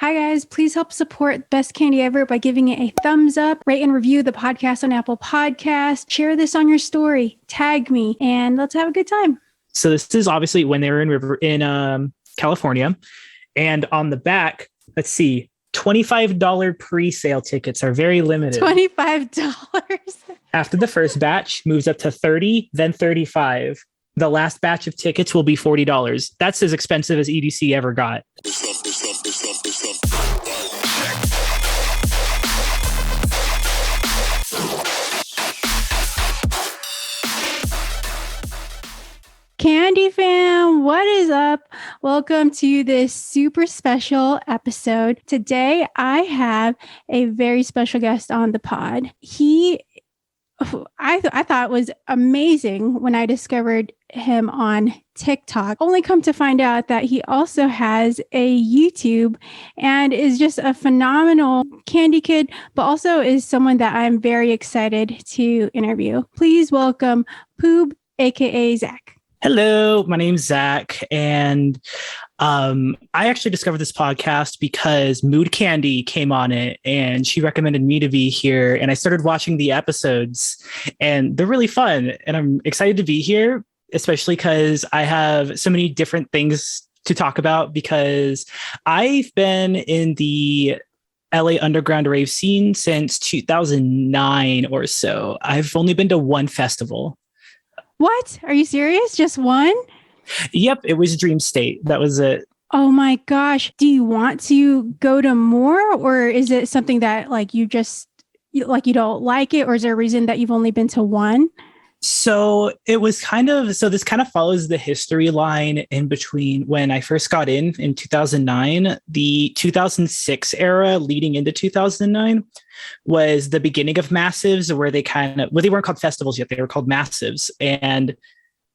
Hi guys, please help support Best Kandi Ever by giving it a thumbs up, rate and review the podcast on Apple Podcasts, share this on your story, tag me, and let's have a good time. So this is obviously when they were in California, and on the back, let's see, $25 pre-sale tickets are very limited. $25. After the first batch moves up to 30, then 35. The last batch of tickets will be $40. That's as expensive as EDC ever got. Kandi fam, what is up? Welcome to this super special episode. Today, I have a very special guest on the pod. I thought was amazing when I discovered him on TikTok. Only come to find out that he also has a YouTube and is just a phenomenal Kandi kid, but also is someone that I'm very excited to interview. Please welcome Poob, aka Zach. Hello, my name's Zach, and I actually discovered this podcast because Mood Kandi came on it, and she recommended me to be here, and I started watching the episodes, and they're really fun, and I'm excited to be here, especially because I have so many different things to talk about, because I've been in the LA underground rave scene since 2009 or so. I've only been to one festival. What? Are you serious? Just one? Yep, it was Dream State. That was it. Oh my gosh. Do you want to go to more, or is it something that you don't like it, or is there a reason that you've only been to one? So this kind of follows the history line in between when I first got in 2009. The 2006 era leading into 2009 was the beginning of massives, where they weren't called festivals yet, they were called massives, and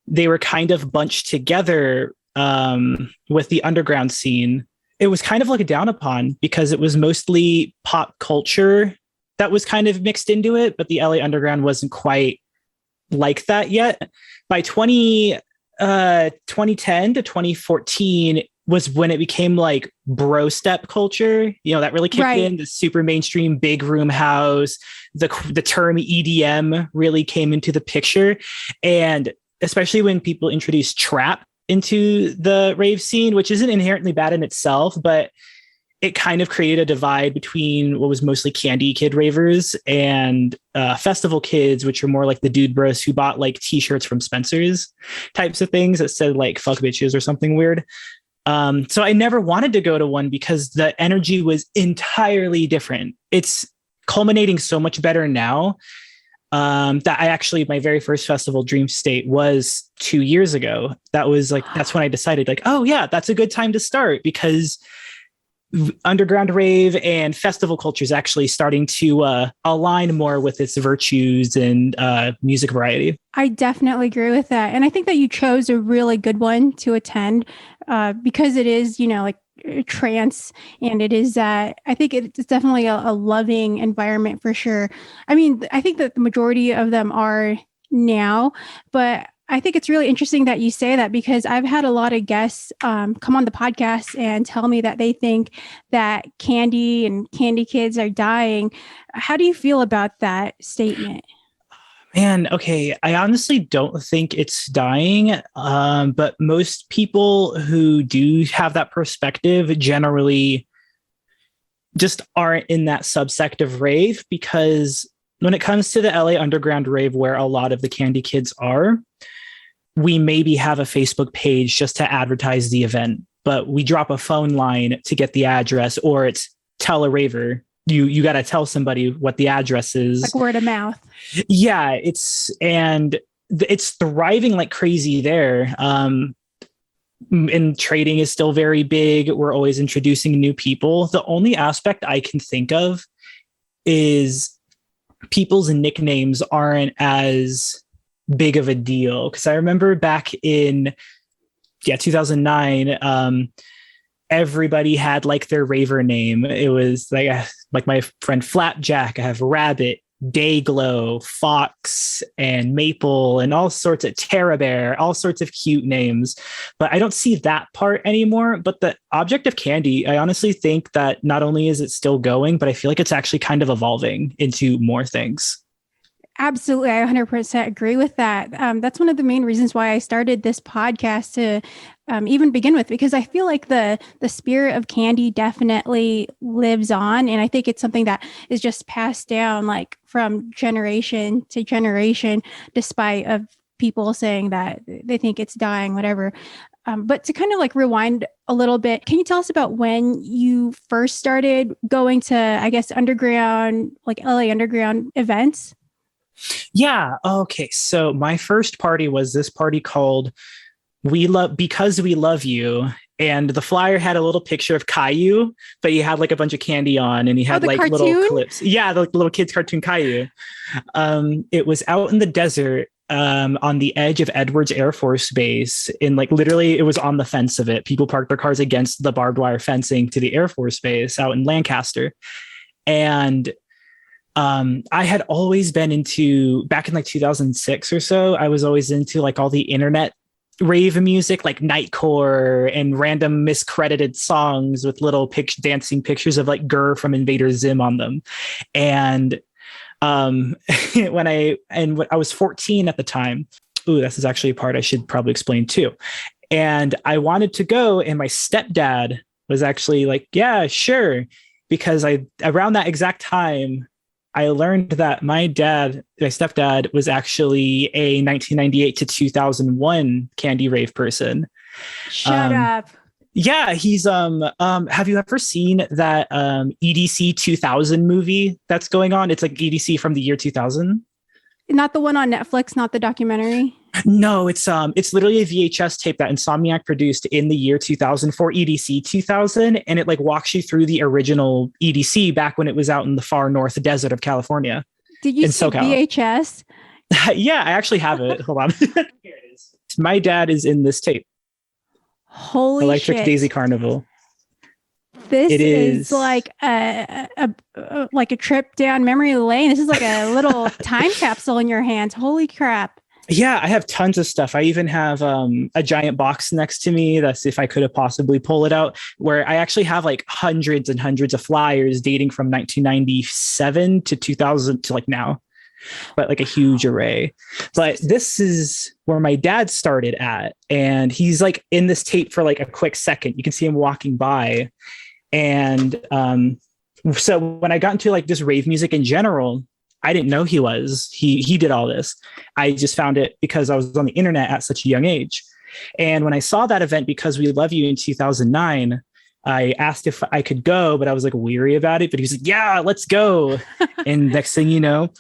they were kind of bunched together with the underground scene. It was kind of looked down upon because it was mostly pop culture that was kind of mixed into it, but the LA underground wasn't quite like that yet. By 2010 to 2014 was when it became like bro step culture, that really kicked in. The super mainstream big room house, the term EDM really came into the picture, and especially when people introduced trap into the rave scene, which isn't inherently bad in itself, but it kind of created a divide between what was mostly candy kid ravers and festival kids, which are more like the dude bros who bought like t-shirts from Spencer's types of things that said like fuck bitches or something weird. So I never wanted to go to one because the energy was entirely different. It's culminating so much better now. That my very first festival, Dream State, was 2 years ago. That's when I decided oh yeah, that's a good time to start, because underground rave and festival culture is actually starting to align more with its virtues and music variety. I definitely agree with that. And I think that you chose a really good one to attend because it is, trance, and it is I think it's definitely a loving environment for sure. I mean, I think that the majority of them are now, but I think it's really interesting that you say that, because I've had a lot of guests come on the podcast and tell me that they think that Kandi and Kandi kids are dying. How do you feel about that statement? Man, okay, I honestly don't think it's dying, but most people who do have that perspective generally just aren't in that subsect of rave, because when it comes to the LA underground rave, where a lot of the Kandi kids are, we maybe have a Facebook page just to advertise the event, but we drop a phone line to get the address, or it's tell a raver. You got to tell somebody what the address is. Like word of mouth. Yeah, it's thriving like crazy there. And trading is still very big. We're always introducing new people. The only aspect I can think of is people's nicknames aren't as big of a deal, because I remember back in 2009, everybody had like their raver name. It was like my friend Flapjack, I have Rabbit, Dayglow, Fox, and Maple, and all sorts of Terra Bear, all sorts of cute names. But I don't see that part anymore. But the object of candy, I honestly think that not only is it still going, but I feel like it's actually kind of evolving into more things. Absolutely. I 100% agree with that. That's one of the main reasons why I started this podcast to even begin with, because I feel like the spirit of candy definitely lives on. And I think it's something that is just passed down like from generation to generation, despite of people saying that they think it's dying, whatever. But to kind of like rewind a little bit, can you tell us about when you first started going to, I guess, underground, like LA underground events? Yeah. Okay. So my first party was this party called We Love Because We Love You. And the flyer had a little picture of Caillou, but he had like a bunch of candy on and he had like cartoon? little clips. Yeah, the little kids cartoon Caillou. It was out in the desert on the edge of Edwards Air Force Base. And like literally it was on the fence of it. People parked their cars against the barbed wire fencing to the Air Force Base out in Lancaster. And I had always been into, back in like 2006 or so, I was always into like all the internet rave music, like nightcore and random miscredited songs with little dancing pictures of like Gurr from Invader Zim on them. And when I was 14 at the time, this is actually a part I should probably explain too. And I wanted to go, and my stepdad was actually like, yeah, sure. Because around that exact time, I learned that my stepdad was actually a 1998 to 2001 Kandi Rave person. Shut up. Yeah, he's have you ever seen that EDC 2000 movie that's going on? It's like EDC from the year 2000. Not the one on Netflix, not the documentary. No, it's literally a VHS tape that Insomniac produced in the year 2000 for EDC 2000, and it like walks you through the original EDC back when it was out in the far north desert of California. Did you see SoCal. VHS? Yeah, I actually have it. Hold on. Here it is. My dad is in this tape. Holy Electric shit. Daisy Carnival. This is like a trip down memory lane. This is like a little time capsule in your hands. Holy crap. Yeah, I have tons of stuff. I even have a giant box next to me. That's if I could have possibly pull it out, where I actually have like hundreds and hundreds of flyers dating from 1997 to 2000 to like now, but like a huge array. But this is where my dad started at. And he's like in this tape for like a quick second. You can see him walking by. And so when I got into like just rave music in general, I didn't know he did all this. I just found it because I was on the internet at such a young age. And when I saw that event, Because We Love You in 2009, I asked if I could go, but I was like weary about it, but he was like, yeah, let's go. And next thing you know,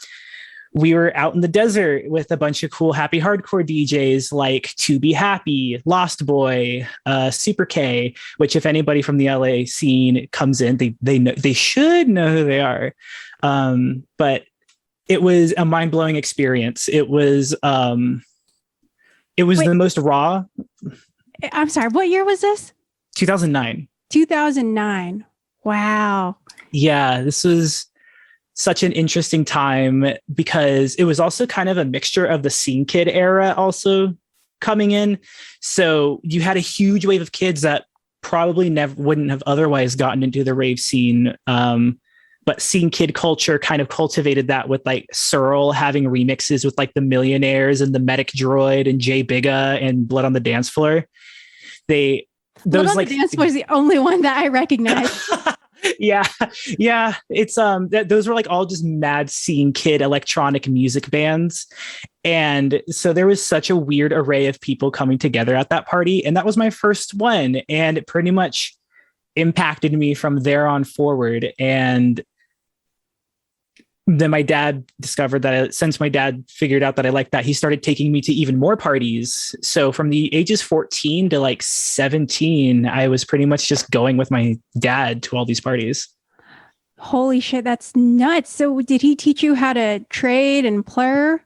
we were out in the desert with a bunch of cool happy hardcore DJs like To Be Happy, Lost Boy, Super K, which if anybody from the LA scene comes in, they should know who they are. But it was a mind-blowing experience. It was the most raw. I'm sorry, what year was this? 2009. 2009. Wow. Yeah, this was such an interesting time because it was also kind of a mixture of the Scene Kid era also coming in. So you had a huge wave of kids that probably wouldn't have otherwise gotten into the rave scene. But Scene Kid culture kind of cultivated that with like Surreal having remixes with like the Millionaires and the Medic Droid and Jay Bigga and Blood on the Dance Floor. Blood on the Dance Floor is the only one that I recognize. Yeah. It's those were like all just mad Scene Kid electronic music bands. And so there was such a weird array of people coming together at that party. And that was my first one. And it pretty much impacted me from there on forward. And then my dad discovered that since my dad figured out that I liked that, he started taking me to even more parties. So from the ages 14 to like 17, I was pretty much just going with my dad to all these parties. Holy shit, that's nuts. So did he teach you how to trade and plur?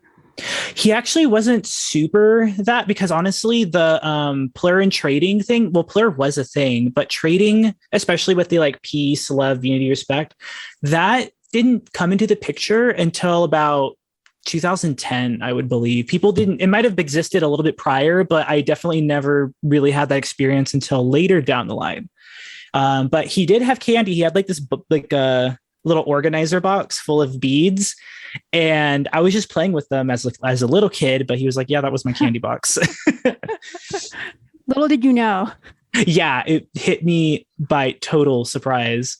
He actually wasn't super that, because honestly, the plur and trading thing, well, plur was a thing, but trading, especially with the like peace, love, unity, respect, that didn't come into the picture until about 2010, I would believe. People didn't, it might have existed a little bit prior, but I definitely never really had that experience until later down the line. But he did have candy. He had like this, like a little organizer box full of beads. And I was just playing with them as a little kid, but he was like, yeah, that was my candy box. Little did you know. Yeah, it hit me by total surprise.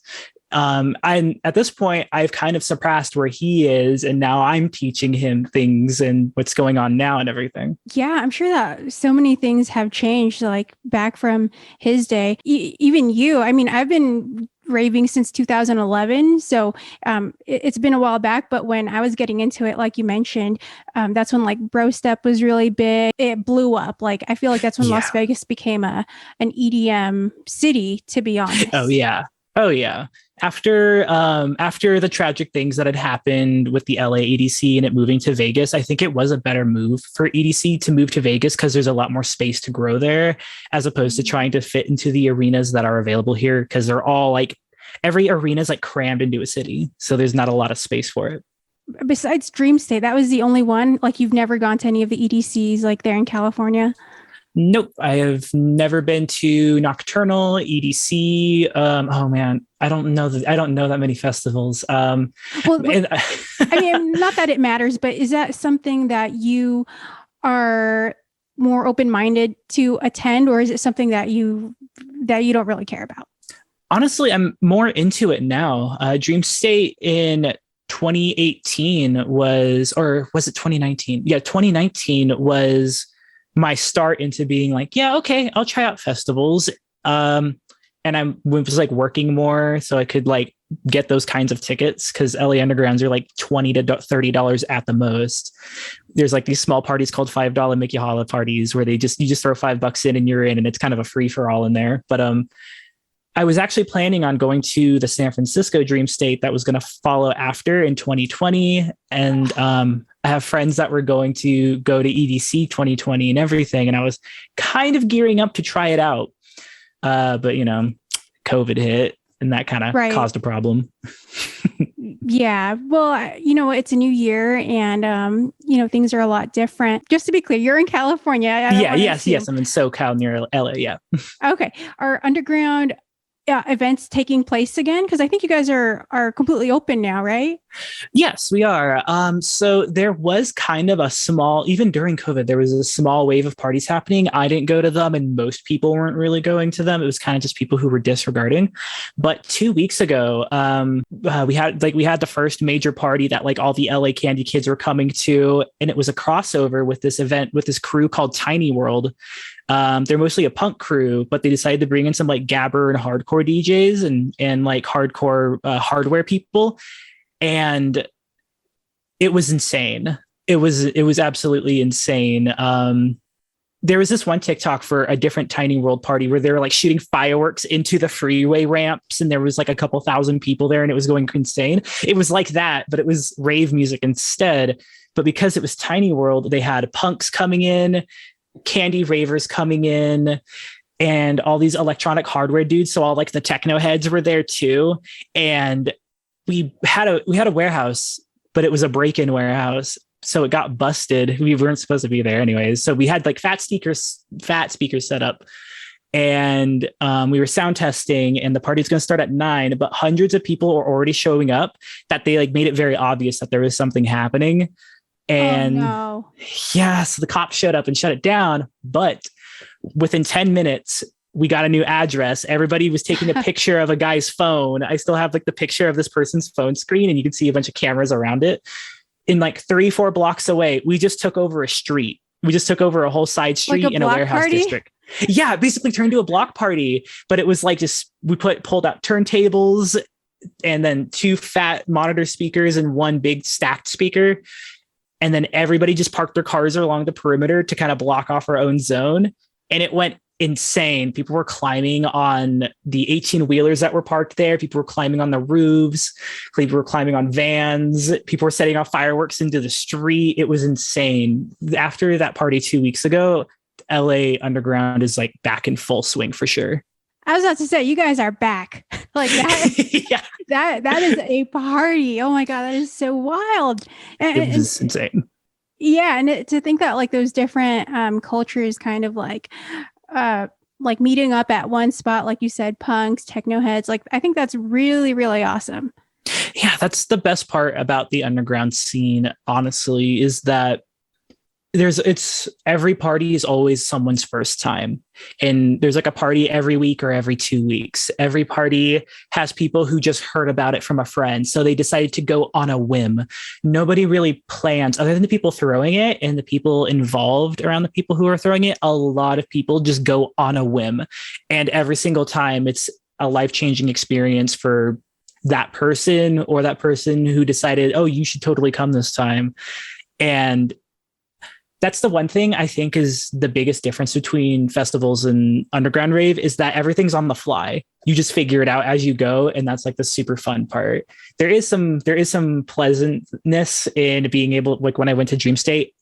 I'm at this point, I've kind of surpassed where he is, and now I'm teaching him things and what's going on now and everything. Yeah, I'm sure that so many things have changed, like back from his day. Even you, I mean, I've been raving since 2011, so it's been a while back. But when I was getting into it, like you mentioned, that's when like bro step was really big. It blew up. Like I feel like that's when Las Vegas became an EDM city, to be honest. Oh yeah. Oh yeah. After the tragic things that had happened with the LA EDC and it moving to Vegas, I think it was a better move for EDC to move to Vegas because there's a lot more space to grow there, as opposed to trying to fit into the arenas that are available here, because they're all like, every arena is like crammed into a city, so there's not a lot of space for it. Besides Dream State, that was the only one. Like you've never gone to any of the EDCs like there in California? Nope, I have never been to Nocturnal, EDC. Oh man, I don't know that many festivals. Well, I mean, not that it matters, but is that something that you are more open-minded to attend, or is it something that you don't really care about? Honestly, I'm more into it now. Dream State in 2018 was, or was it 2019? Yeah, 2019 was my start into being like, yeah, okay, I'll try out festivals. And I was like working more so I could like get those kinds of tickets, because LA Undergrounds are like $20 to $30 at the most. There's like these small parties called $5 Mickey Holla parties where you just throw $5 in and you're in, and it's kind of a free for all in there. But I was actually planning on going to the San Francisco Dream State that was going to follow after in 2020. And I have friends that were going to go to EDC 2020 and everything. And I was kind of gearing up to try it out. But, you know, COVID hit and that kind of caused a problem. Yeah. Well, you know, it's a new year and, you know, things are a lot different. Just to be clear, you're in California. Yes. I'm in SoCal near LA. Yeah. Okay. Are underground events taking place again? Because I think you guys are completely open now, right? Yes, we are. So there was kind of a small, even during COVID, there was a small wave of parties happening. I didn't go to them, and most people weren't really going to them. It was kind of just people who were disregarding. But 2 weeks ago, we had the first major party that like all the LA Candy kids were coming to, and it was a crossover with this event with this crew called Tiny World. They're mostly a punk crew, but they decided to bring in some like gabber and hardcore DJs and like hardcore hardware people. And it was insane. It was absolutely insane. There was this one TikTok for a different Tiny World party where they were like shooting fireworks into the freeway ramps, and there was like a couple thousand people there, and it was going insane. It was like that, but it was rave music instead. But because it was Tiny World, they had punks coming in, candy ravers coming in, and all these electronic hardware dudes. So all like the techno heads were there too. And we had a warehouse, but it was a break-in warehouse. So it got busted. We weren't supposed to be there anyways. So we had like fat speakers set up, and we were sound testing, and the party's going to start at 9, but hundreds of people were already showing up that they like made it very obvious that there was something happening. And so the cops showed up and shut it down. But within 10 minutes, we got a new address. Everybody was taking a picture of a guy's phone. I still have like the picture of this person's phone screen, and you can see a bunch of cameras around it. In like 3-4 blocks away, we just took over a street. We just took over a whole side street in a warehouse district. Yeah, basically turned to a block party. But it was like we pulled out turntables and then 2 fat monitor speakers and 1 big stacked speaker. And then everybody just parked their cars along the perimeter to kind of block off our own zone. And it went insane. People were climbing on the 18-wheelers that were parked there. People were climbing on the roofs. People were climbing on vans. People were setting off fireworks into the street. It was insane. After that party 2 weeks ago, LA Underground is like back in full swing for sure. I was about to say, you guys are back. Like that, Yeah, that is a party. Oh my God, that is so wild. it And was insane. yeah, and to think that like those different cultures kind of uh like meeting up at one spot, like you said, punks, techno heads, like I think that's really, really awesome. Yeah, that's the best part about the underground scene, honestly, is that it's every party is always someone's first time. And there's like a party every week or every 2 weeks. Every party has people who just heard about it from a friend. So they decided to go on a whim. Nobody really plans, other than the people throwing it and the people involved around the people who are throwing it. A lot of people just go on a whim. And every single time it's a life-changing experience for that person or that person who decided, oh, you should totally come this time. And that's the one thing I think is the biggest difference between festivals and underground rave is that everything's on the fly. You just figure it out as you go. And that's like the super fun part. There is some pleasantness in being able, like when I went to Dream State,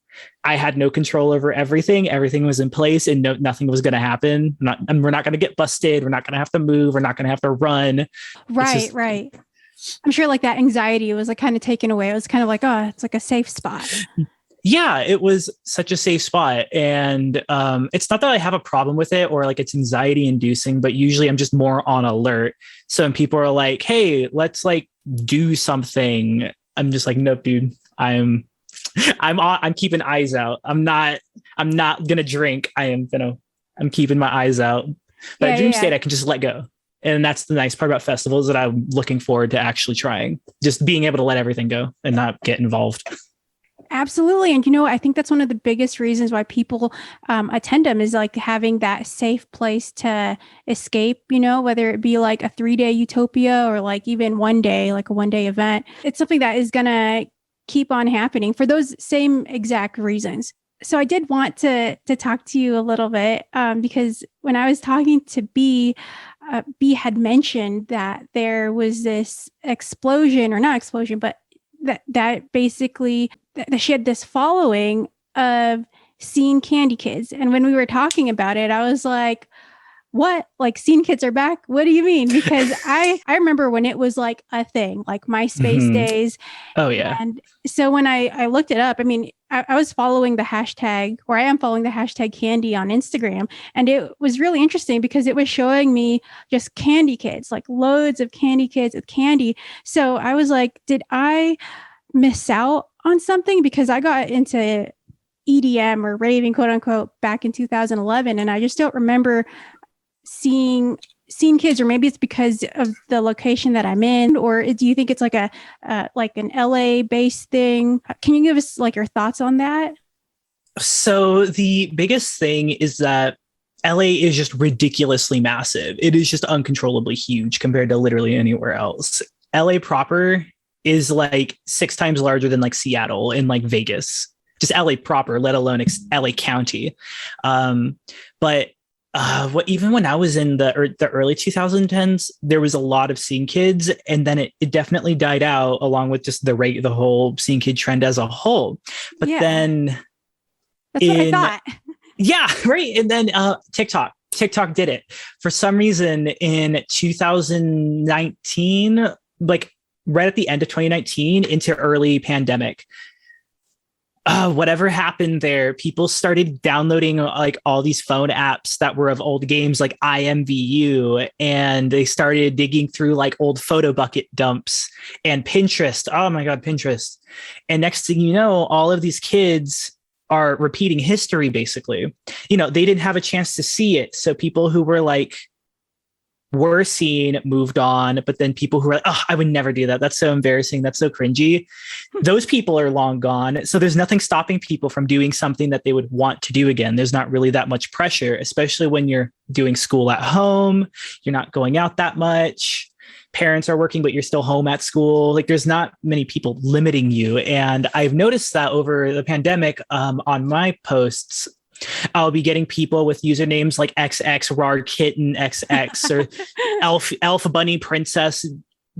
I had no control over everything. Everything was in place and nothing was going to happen. We're not going to get busted. We're not going to have to move. We're not going to have to run. Right, right. I'm sure like that anxiety was like kind of taken away. It was kind of like, oh, it's like a safe spot. Yeah, it was such a safe spot. And it's not that I have a problem with it or like it's anxiety inducing, but usually I'm just more on alert. So when people are like, hey, let's like do something, I'm just like, nope, dude, I'm keeping eyes out. I'm not gonna drink. I'm keeping my eyes out. But at Dream State, I can just let go. And that's the nice part about festivals that I'm looking forward to actually trying. Just being able to let everything go and not get involved. Absolutely. And, I think that's one of the biggest reasons why people attend them is like having that safe place to escape, whether it be like a 3-day utopia or like even one day, like a 1-day event. It's something that is going to keep on happening for those same exact reasons. So I did want to talk to you a little bit because when I was talking to B, B had mentioned that there was this explosion or not explosion, but that basically that she had this following of scene candy kids. And when we were talking about it, I was like, what? Like scene kids are back? What do you mean? Because I remember when it was like a thing, like MySpace days. Oh yeah. And so when I looked it up, I mean, I was following the hashtag, or I am following the hashtag candy on Instagram. And it was really interesting because it was showing me just candy kids, like loads of candy kids with candy. So I was like, did I miss out on something? Because I got into EDM or raving, quote unquote, back in 2011. And I just don't remember seeing kids, or maybe it's because of the location that I'm in, or do you think it's like like an LA based thing? Can you give us like your thoughts on that? So the biggest thing is that LA is just ridiculously massive. It is just uncontrollably huge compared to literally anywhere else. LA proper is like 6 times larger than like Seattle and like Vegas, just LA proper, let alone LA County. But even when I was in the early 2010s, there was a lot of scene kids, and then it definitely died out along with just the whole scene kid trend as a whole. But then that's what I thought. Yeah, right. And then TikTok did it for some reason in 2019, like right at the end of 2019 into early pandemic. Whatever happened there, people started downloading like all these phone apps that were of old games like IMVU, and they started digging through like old photo bucket dumps and Pinterest. Oh my God, Pinterest. And next thing you know, all of these kids are repeating history, basically. They didn't have a chance to see it. So people who were seen moved on, but then people who are like, oh, I would never do that. That's so embarrassing. That's so cringy. Those people are long gone. So there's nothing stopping people from doing something that they would want to do again. There's not really that much pressure, especially when you're doing school at home. You're not going out that much. Parents are working, but you're still home at school. Like there's not many people limiting you. And I've noticed that over the pandemic on my posts, I'll be getting people with usernames like XX Rar Kitten XX or Elf Bunny Princess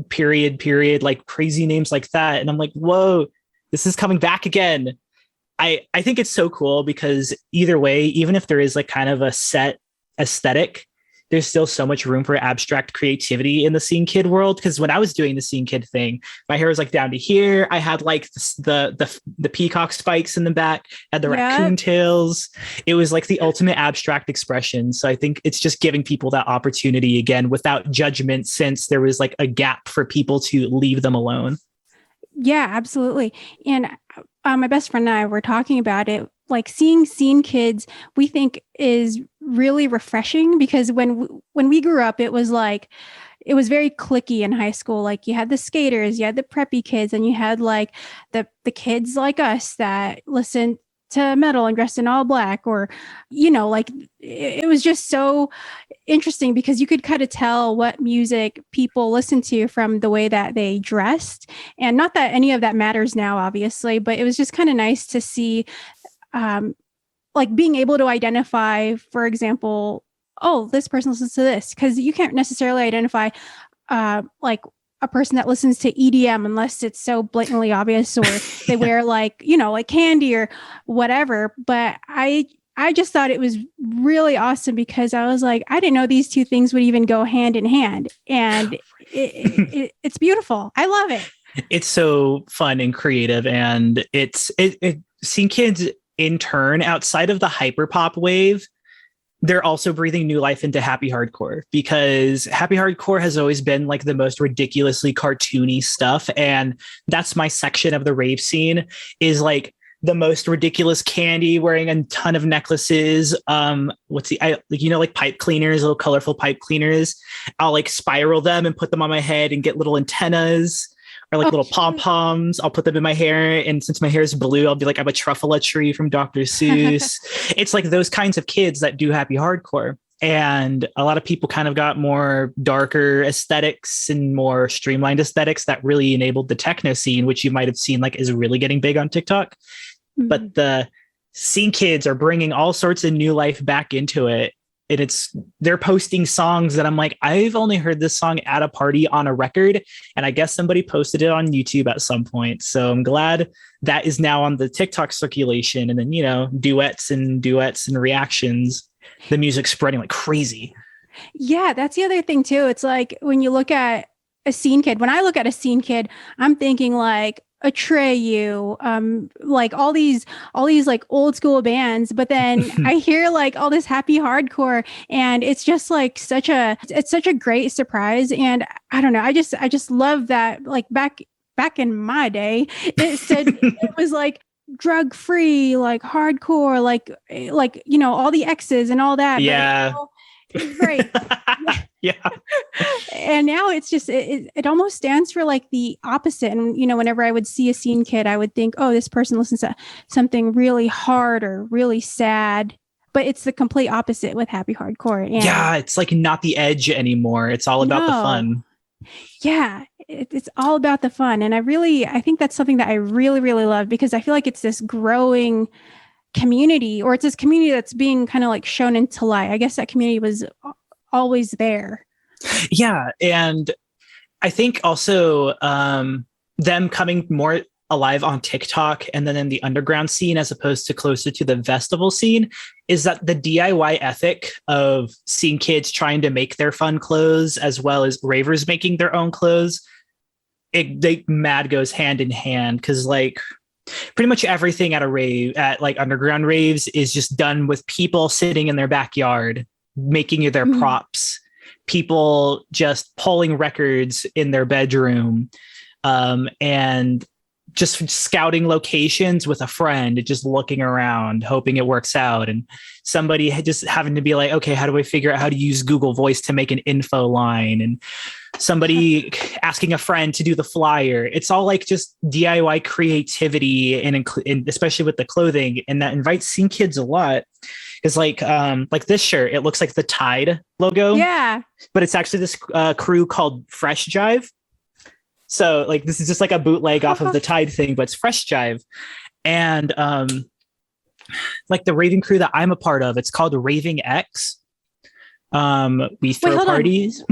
period, like crazy names like that. And I'm like, whoa, this is coming back again. I think it's so cool because either way, even if there is like kind of a set aesthetic, there's still so much room for abstract creativity in the scene kid world. Because when I was doing the scene kid thing, my hair was like down to here. I had like the peacock spikes in the back, had the raccoon tails. It was like the ultimate abstract expression. So I think it's just giving people that opportunity again without judgment, since there was like a gap for people to leave them alone. Yeah, absolutely. And my best friend and I were talking about it. Like seeing scene kids, we think is really refreshing, because when we grew up, it was like, it was very cliquey in high school. Like you had the skaters, you had the preppy kids, and you had like the kids like us that listened to metal and dressed in all black, or, you know, like it was just so interesting because you could kind of tell what music people listened to from the way that they dressed. And not that any of that matters now, obviously, but it was just kind of nice to see, like being able to identify, for example, oh, this person listens to this, because you can't necessarily identify like a person that listens to EDM unless it's so blatantly obvious, or they wear like, you know, like Kandi or whatever. But I just thought it was really awesome, because I was like, I didn't know these two things would even go hand in hand. And it's beautiful. I love it. It's so fun and creative. And seeing kids in turn, outside of the hyperpop wave, they're also breathing new life into happy hardcore, because happy hardcore has always been like the most ridiculously cartoony stuff. And that's my section of the rave scene, is like the most ridiculous Kandi wearing a ton of necklaces. Like pipe cleaners, little colorful pipe cleaners. I'll like spiral them and put them on my head and get little antennas, or like little pom-poms. I'll put them in my hair. And since my hair is blue, I'll be like, I'm a truffula tree from Dr. Seuss. It's like those kinds of kids that do happy hardcore. And a lot of people kind of got more darker aesthetics and more streamlined aesthetics that really enabled the techno scene, which you might have seen like is really getting big on TikTok. Mm-hmm. But the scene kids are bringing all sorts of new life back into it. And they're posting songs that I'm like, I've only heard this song at a party on a record, and I guess somebody posted it on YouTube at some point. So I'm glad that is now on the TikTok circulation, and then, you know, duets and reactions, the music spreading like crazy. Yeah, that's the other thing too. It's like when you look at a scene kid, when I look at a scene kid, I'm thinking like Atreyu, like all these like old school bands, but then I hear like all this happy hardcore, and it's just like such a great surprise. And I don't know, I just love that. Like back in my day, it said it was like drug free, like hardcore, like, you know, all the X's and all that. Yeah. But, it's great. Yeah. And now it's just, it almost stands for like the opposite. And, you know, whenever I would see a scene kid, I would think, oh, this person listens to something really hard or really sad. But it's the complete opposite with happy hardcore. And yeah, it's like not the edge anymore. It's all about the fun. Yeah, it's all about the fun. And I think that's something that I really, really love, because I feel like it's this growing community, or it's this community that's being kind of like shown into light. I guess that community was always there. Yeah. And I think also them coming more alive on TikTok and then in the underground scene, as opposed to closer to the festival scene, is that the DIY ethic of seeing kids trying to make their fun clothes, as well as ravers making their own clothes, they mad goes hand in hand. Because like pretty much everything at a rave, at like underground raves, is just done with people sitting in their backyard making their props, people just pulling records in their bedroom, and just scouting locations with a friend, just looking around, hoping it works out. And somebody just having to be like, okay, how do I figure out how to use Google Voice to make an info line? And somebody asking a friend to do the flyer. It's all like just DIY creativity, and especially with the clothing. And that invites scene kids a lot. Is like this shirt, it looks like the Tide logo. Yeah. But it's actually this crew called Fresh Jive. So like this is just like a bootleg off of the Tide thing, but it's Fresh Jive. And like the raving crew that I'm a part of, it's called Raving X. We throw parties.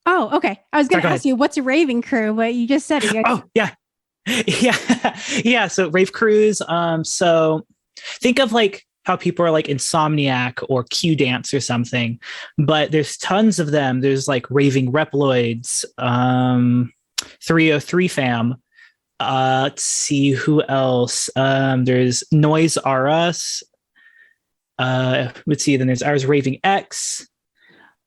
Oh, okay. I was going to ask you, what's a raving crew? But you just said it. Oh, yeah. Yeah. So rave crews. So think of like how people are like Insomniac or Q Dance or something, but there's tons of them. There's like Raving Reploids, 303 fam. Let's see who else. There's Noise R Us. Let's see. Then there's ours, Raving X.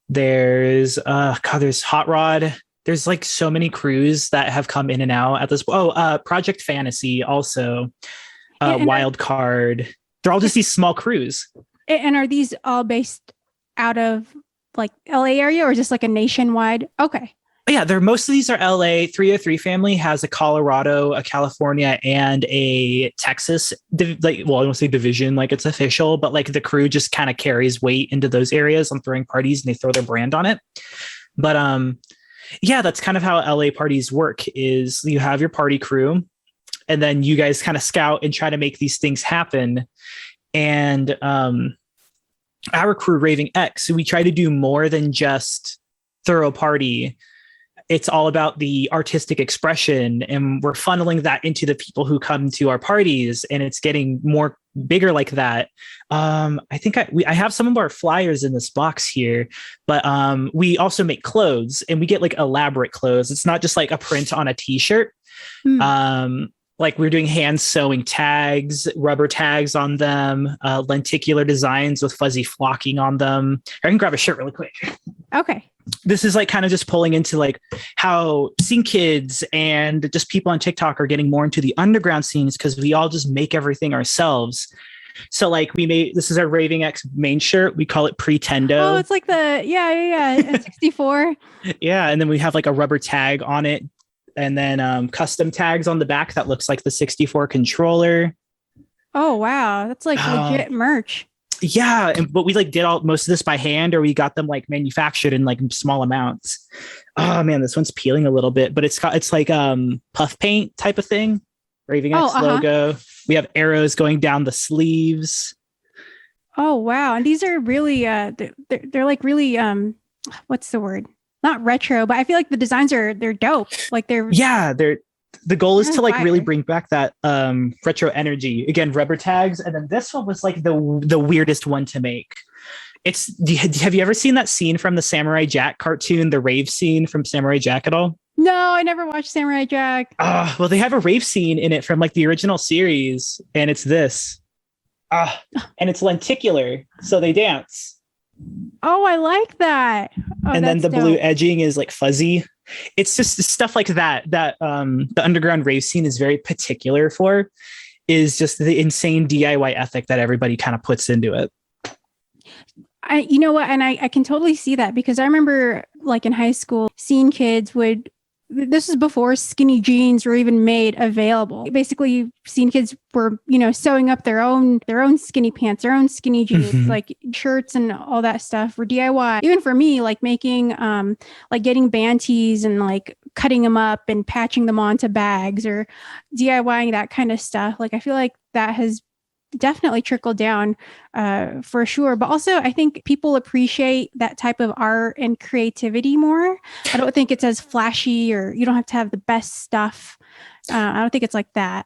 There's there's Hot Rod. There's like so many crews that have come in and out at this. Project Fantasy also. Wild Card. They're all just these small crews. And are these all based out of like LA area or just like a nationwide? Okay. Yeah, most of these are LA. 303 family has a Colorado, a California, and a Texas. I don't say division like it's official, but like the crew just kind of carries weight into those areas on throwing parties, and they throw their brand on it. But yeah, that's kind of how LA parties work. Is you have your party crew, and then you guys kind of scout and try to make these things happen. And our crew, Raving X, we try to do more than just throw a party. It's all about the artistic expression, and we're funneling that into the people who come to our parties, and it's getting more bigger like that. I think I have some of our flyers in this box here, but we also make clothes, and we get like elaborate clothes. It's not just like a print on a t-shirt. Like we're doing hand sewing tags, rubber tags on them, lenticular designs with fuzzy flocking on them. I can grab a shirt really quick. Okay. This is like kind of just pulling into like how scene kids and just people on TikTok are getting more into the underground scenes, because we all just make everything ourselves. So like this is our Raving X main shirt. We call it Pretendo. Oh, it's like the 64. Yeah. And then we have like a rubber tag on it, and then custom tags on the back that looks like the 64 controller. Oh, wow. That's like legit merch. Yeah, but we like did most of this by hand, or we got them like manufactured in like small amounts. Oh man, this one's peeling a little bit, but it's like puff paint type of thing. Raving X logo. We have arrows going down the sleeves. Oh wow, and these are really they're like really what's the word? Not retro, but I feel like the designs they're dope. Like the goal is to like really bring back that retro energy. Again, rubber tags. And then this one was like the weirdest one to make. Have you ever seen that scene from the Samurai Jack cartoon, the rave scene from Samurai Jack at all? No, I never watched Samurai Jack. Well, they have a rave scene in it from like the original series, and it's this. And it's lenticular, so they dance. Oh, I like that. And then the blue edging is like fuzzy. It's just stuff like that the underground rave scene is very particular for, is just the insane DIY ethic that everybody kind of puts into it. You know what? And I can totally see that, because I remember like in high school, scene kids this is before skinny jeans were even made available. Basically, scene kids were, sewing up their own skinny pants, their own skinny jeans, like shirts and all that stuff for DIY. Even for me, like making, like getting band tees and like cutting them up and patching them onto bags, or DIYing that kind of stuff. Like I feel like that has definitely trickled down for sure. But also I think people appreciate that type of art and creativity more. I don't think it's as flashy, or you don't have to have the best stuff. I don't think it's like that.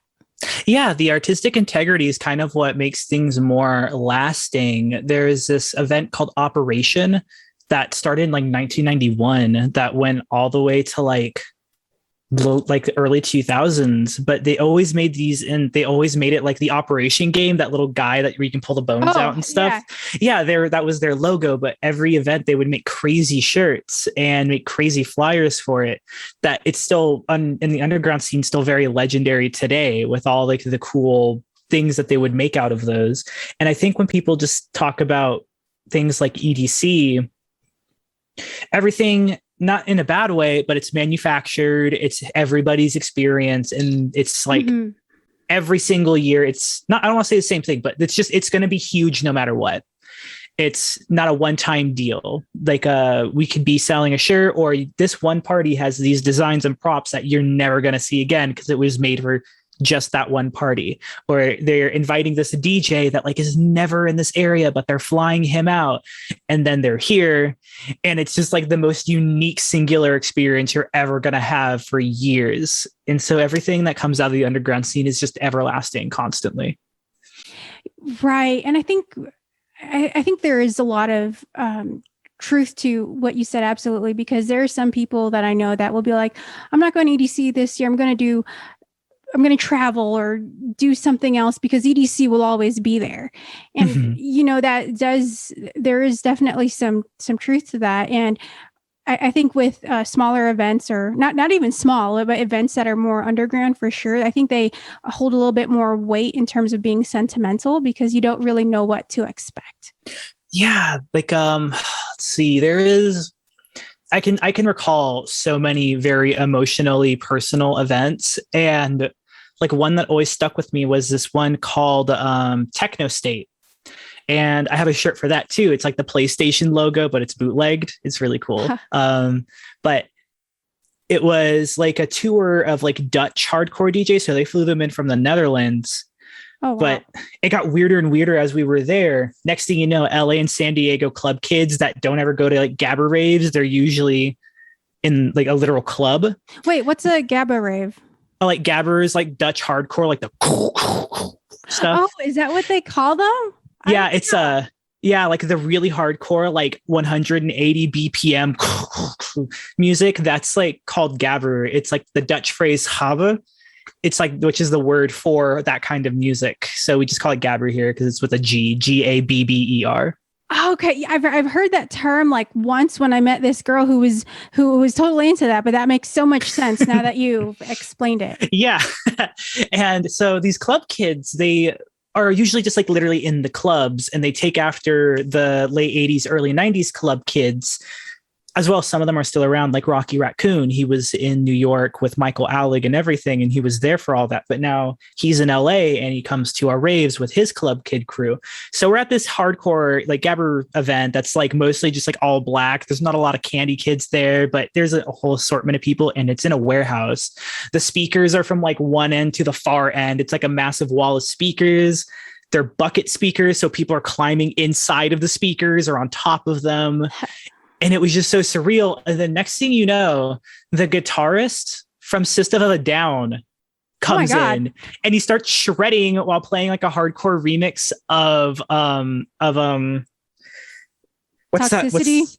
Yeah, the artistic integrity is kind of what makes things more lasting. There's this event called Operation that started in like 1991 that went all the way to like the early 2000s, but they always made these, and they always made it like the Operation game, that little guy that where you can pull the bones out and stuff. Yeah, that was their logo. But every event they would make crazy shirts and make crazy flyers for it, that it's still in the underground scene still very legendary today, with all like the cool things that they would make out of those. And I think when people just talk about things like EDC, everything, not in a bad way, but it's manufactured, it's everybody's experience, and it's like every single year, it's not, I don't want to say the same thing, but it's going to be huge no matter what. It's not a one-time deal. Like we could be selling a shirt, or this one party has these designs and props that you're never going to see again because it was made for just that one party. Or they're inviting this DJ that like is never in this area, but they're flying him out, and then they're here, and it's just like the most unique singular experience you're ever going to have for years. And so everything that comes out of the underground scene is just everlasting constantly. Right. And I think there is a lot of truth to what you said, absolutely, because there are some people that I know that will be like, I'm not going to EDC this year. I'm going to travel or do something else because EDC will always be there. And, Mhm. there is definitely some truth to that. And I think with smaller events, or not even small, but events that are more underground for sure, I think they hold a little bit more weight in terms of being sentimental because you don't really know what to expect. Yeah, like let's see, there is I can recall so many very emotionally personal events, and like one that always stuck with me was this one called Techno State. And I have a shirt for that too. It's like the PlayStation logo, but it's bootlegged. It's really cool. But it was like a tour of like Dutch hardcore DJs. So they flew them in from the Netherlands. Oh, wow. But it got weirder and weirder as we were there. Next thing you know, LA and San Diego club kids that don't ever go to like Gabba raves, they're usually in like a literal club. Wait, what's a Gabba rave? Like Gabba is like Dutch hardcore, like the Oh, stuff. is that what they call them? I Yeah, didn't it's know. yeah, like the really hardcore, like 180 BPM music. That's like called gabber. It's like the Dutch phrase "have." It's like, which is the word for that kind of music. So we just call it gabber here because it's with a Gabber. Oh, okay, yeah, I've heard that term like once when I met this girl who was totally into that, but that makes so much sense now that you've explained it. Yeah. And so these club kids, they are usually just like literally in the clubs, and they take after the late 80s, early 90s club kids as well. Some of them are still around, like Rocky Raccoon. He was in New York with Michael Allig and everything, and he was there for all that. But now he's in LA and he comes to our raves with his club kid crew. So we're at this hardcore like Gabber event that's like mostly just like all black. There's not a lot of candy kids there, but there's a whole assortment of people, and it's in a warehouse. The speakers are from like one end to the far end. It's like a massive wall of speakers. They're bucket speakers, so people are climbing inside of the speakers or on top of them. And it was just so surreal. And then next thing you know, the guitarist from System of a Down Oh my comes God. in and he starts shredding while playing like a hardcore remix of what's that? Toxicity. What's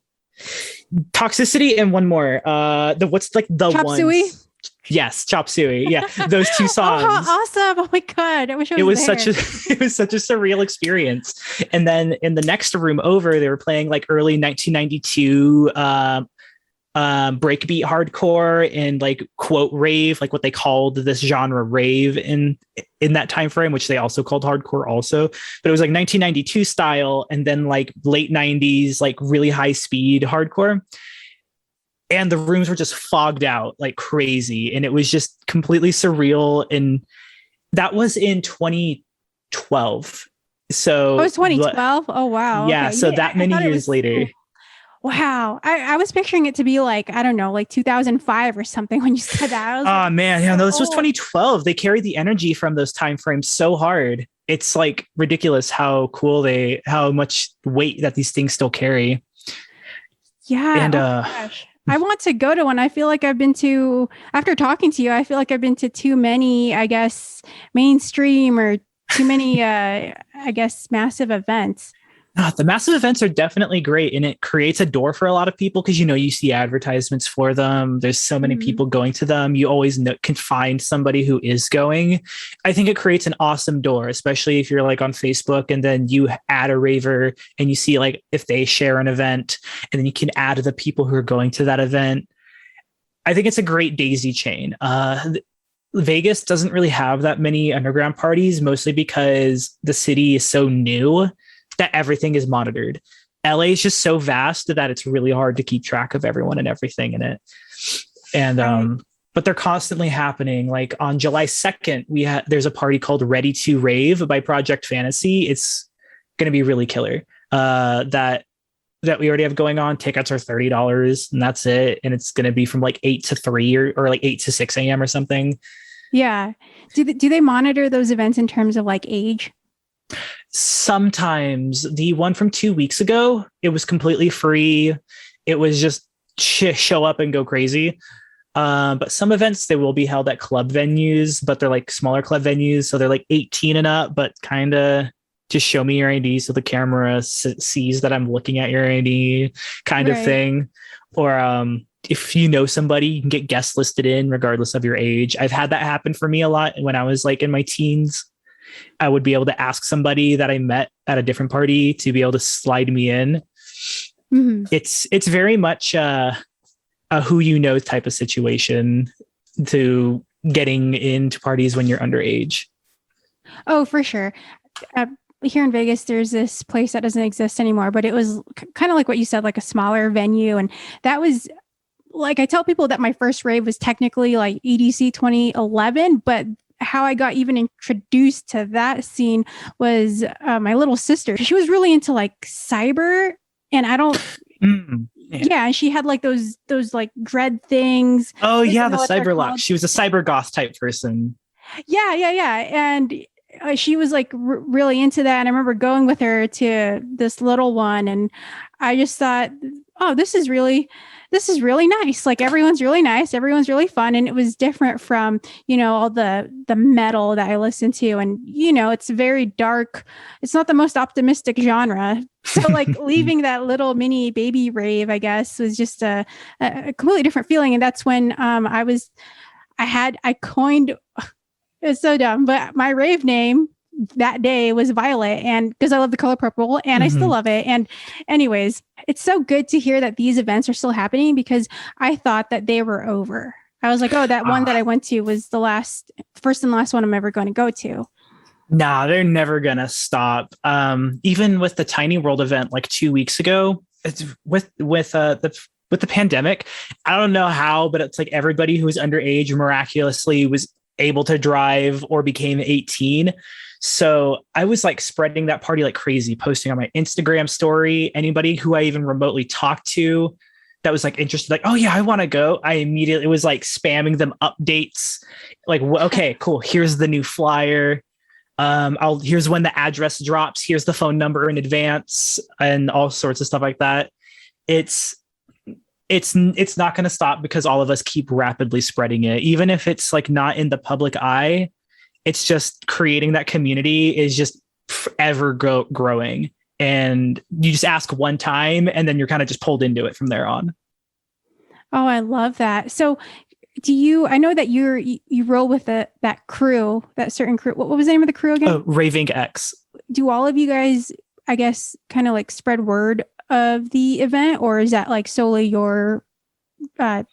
Toxicity and one more. The what's like the Chop suey. ones. Yes, Chop Suey. Yeah, those two Oh, how songs. awesome. Oh my God. I wish I It was was there. such a it was such a surreal experience. And then in the next room over, they were playing like early 1992 breakbeat hardcore and like quote rave, like what they called this genre rave in that time frame, which they also called hardcore also. But it was like 1992 style, and then like late 90s, like really high speed hardcore. And the rooms were just fogged out like crazy, and it was just completely surreal. And that was in 2012. Oh, So it's 2012. Oh, wow. yeah, Okay. so Yeah. that I many thought it years was. later. Wow. I was picturing it to be like, I don't know, like 2005 or something when you said that. I was like, Oh man, yeah, so no, this was old. 2012. They carried the energy from those time frames so hard. It's like ridiculous how much weight that these things still carry. Yeah. And Oh my gosh. I want to go to one. I feel like after talking to you, I feel like I've been to too many, I guess, mainstream or too many, I guess, massive events. the massive events are definitely great, and it creates a door for a lot of people because you see advertisements for them. There's so many Mhm. people going to them. You always can find somebody who is going. I think it creates an awesome door, especially if you're like on Facebook and then you add a raver and you see like if they share an event, and then you can add the people who are going to that event. I think it's a great daisy chain. Vegas doesn't really have that many underground parties, mostly because the city is so new that everything is monitored. LA is just so vast that it's really hard to keep track of everyone and everything in it. And Right. but they're constantly happening. Like on July 2nd, there's a party called Ready to Rave by Project Fantasy. It's going to be really killer. That we already have going on. Tickets are $30 and that's it. And it's going to be from like 8 to 3 or like 8 to 6 a.m. or something. Yeah. Do they monitor those events in terms of like age? Sometimes. The one from 2 weeks ago, it was completely free. It was just show up and go crazy. But some events, they will be held at club venues, but they're like smaller club venues. So they're like 18 and up, but kind of just show me your ID so the camera sees that I'm looking at your ID kind of thing. Or if you know somebody, you can get guest listed in regardless of your age. I've had that happen for me a lot when I was like in my teens. I would be able to ask somebody that I met at a different party to be able to slide me in. Mm-hmm. It's very much a who you know type of situation to getting into parties when you're underage. Oh, for sure. Here in Vegas, there's this place that doesn't exist anymore, but it was kind of like what you said, like a smaller venue. And that was like, I tell people that my first rave was technically like EDC 2011, but how I got even introduced to that scene was my little sister. She was really into like cyber, and I don't. Yeah, and she had like those like dread things. Oh yeah, the cyber lock. She was a cyber goth type person. Yeah. And she was like really into that. And I remember going with her to this little one, and I just thought, oh, this is really nice. Like everyone's really nice. Everyone's really fun. And it was different from, all the metal that I listened to. And, it's very dark. It's not the most optimistic genre. So like leaving that little mini baby rave, I guess, was just a completely different feeling. And that's when I coined, it was so dumb, but my rave name that day was Violet, and because I love the color purple, and I still love it. And anyways, it's so good to hear that these events are still happening, because I thought that they were over. I was like, oh, that one that I went to was the first and last one I'm ever going to go to. Nah, they're never gonna stop. Even with the Tiny World event like 2 weeks ago, it's with the pandemic, I don't know how, but it's like everybody who was underage miraculously was able to drive or became 18. So I was like spreading that party like crazy, posting on my Instagram story. Anybody who I even remotely talked to that was like interested, like, oh yeah, I want to go. I immediately was like spamming them updates. Like, okay, cool. Here's the new flyer. Here's when the address drops. Here's the phone number in advance, and all sorts of stuff like that. It's not going to stop, because all of us keep rapidly spreading it. Even if it's like not in the public eye, it's just creating that community is just ever growing. And you just ask one time, and then you're kind of just pulled into it from there on. Oh, I love that. So I know that you roll with that crew, that certain crew. What was the name of the crew again? Oh, Raving X. Do all of you guys, I guess, kind of like spread word of the event, or is that like solely your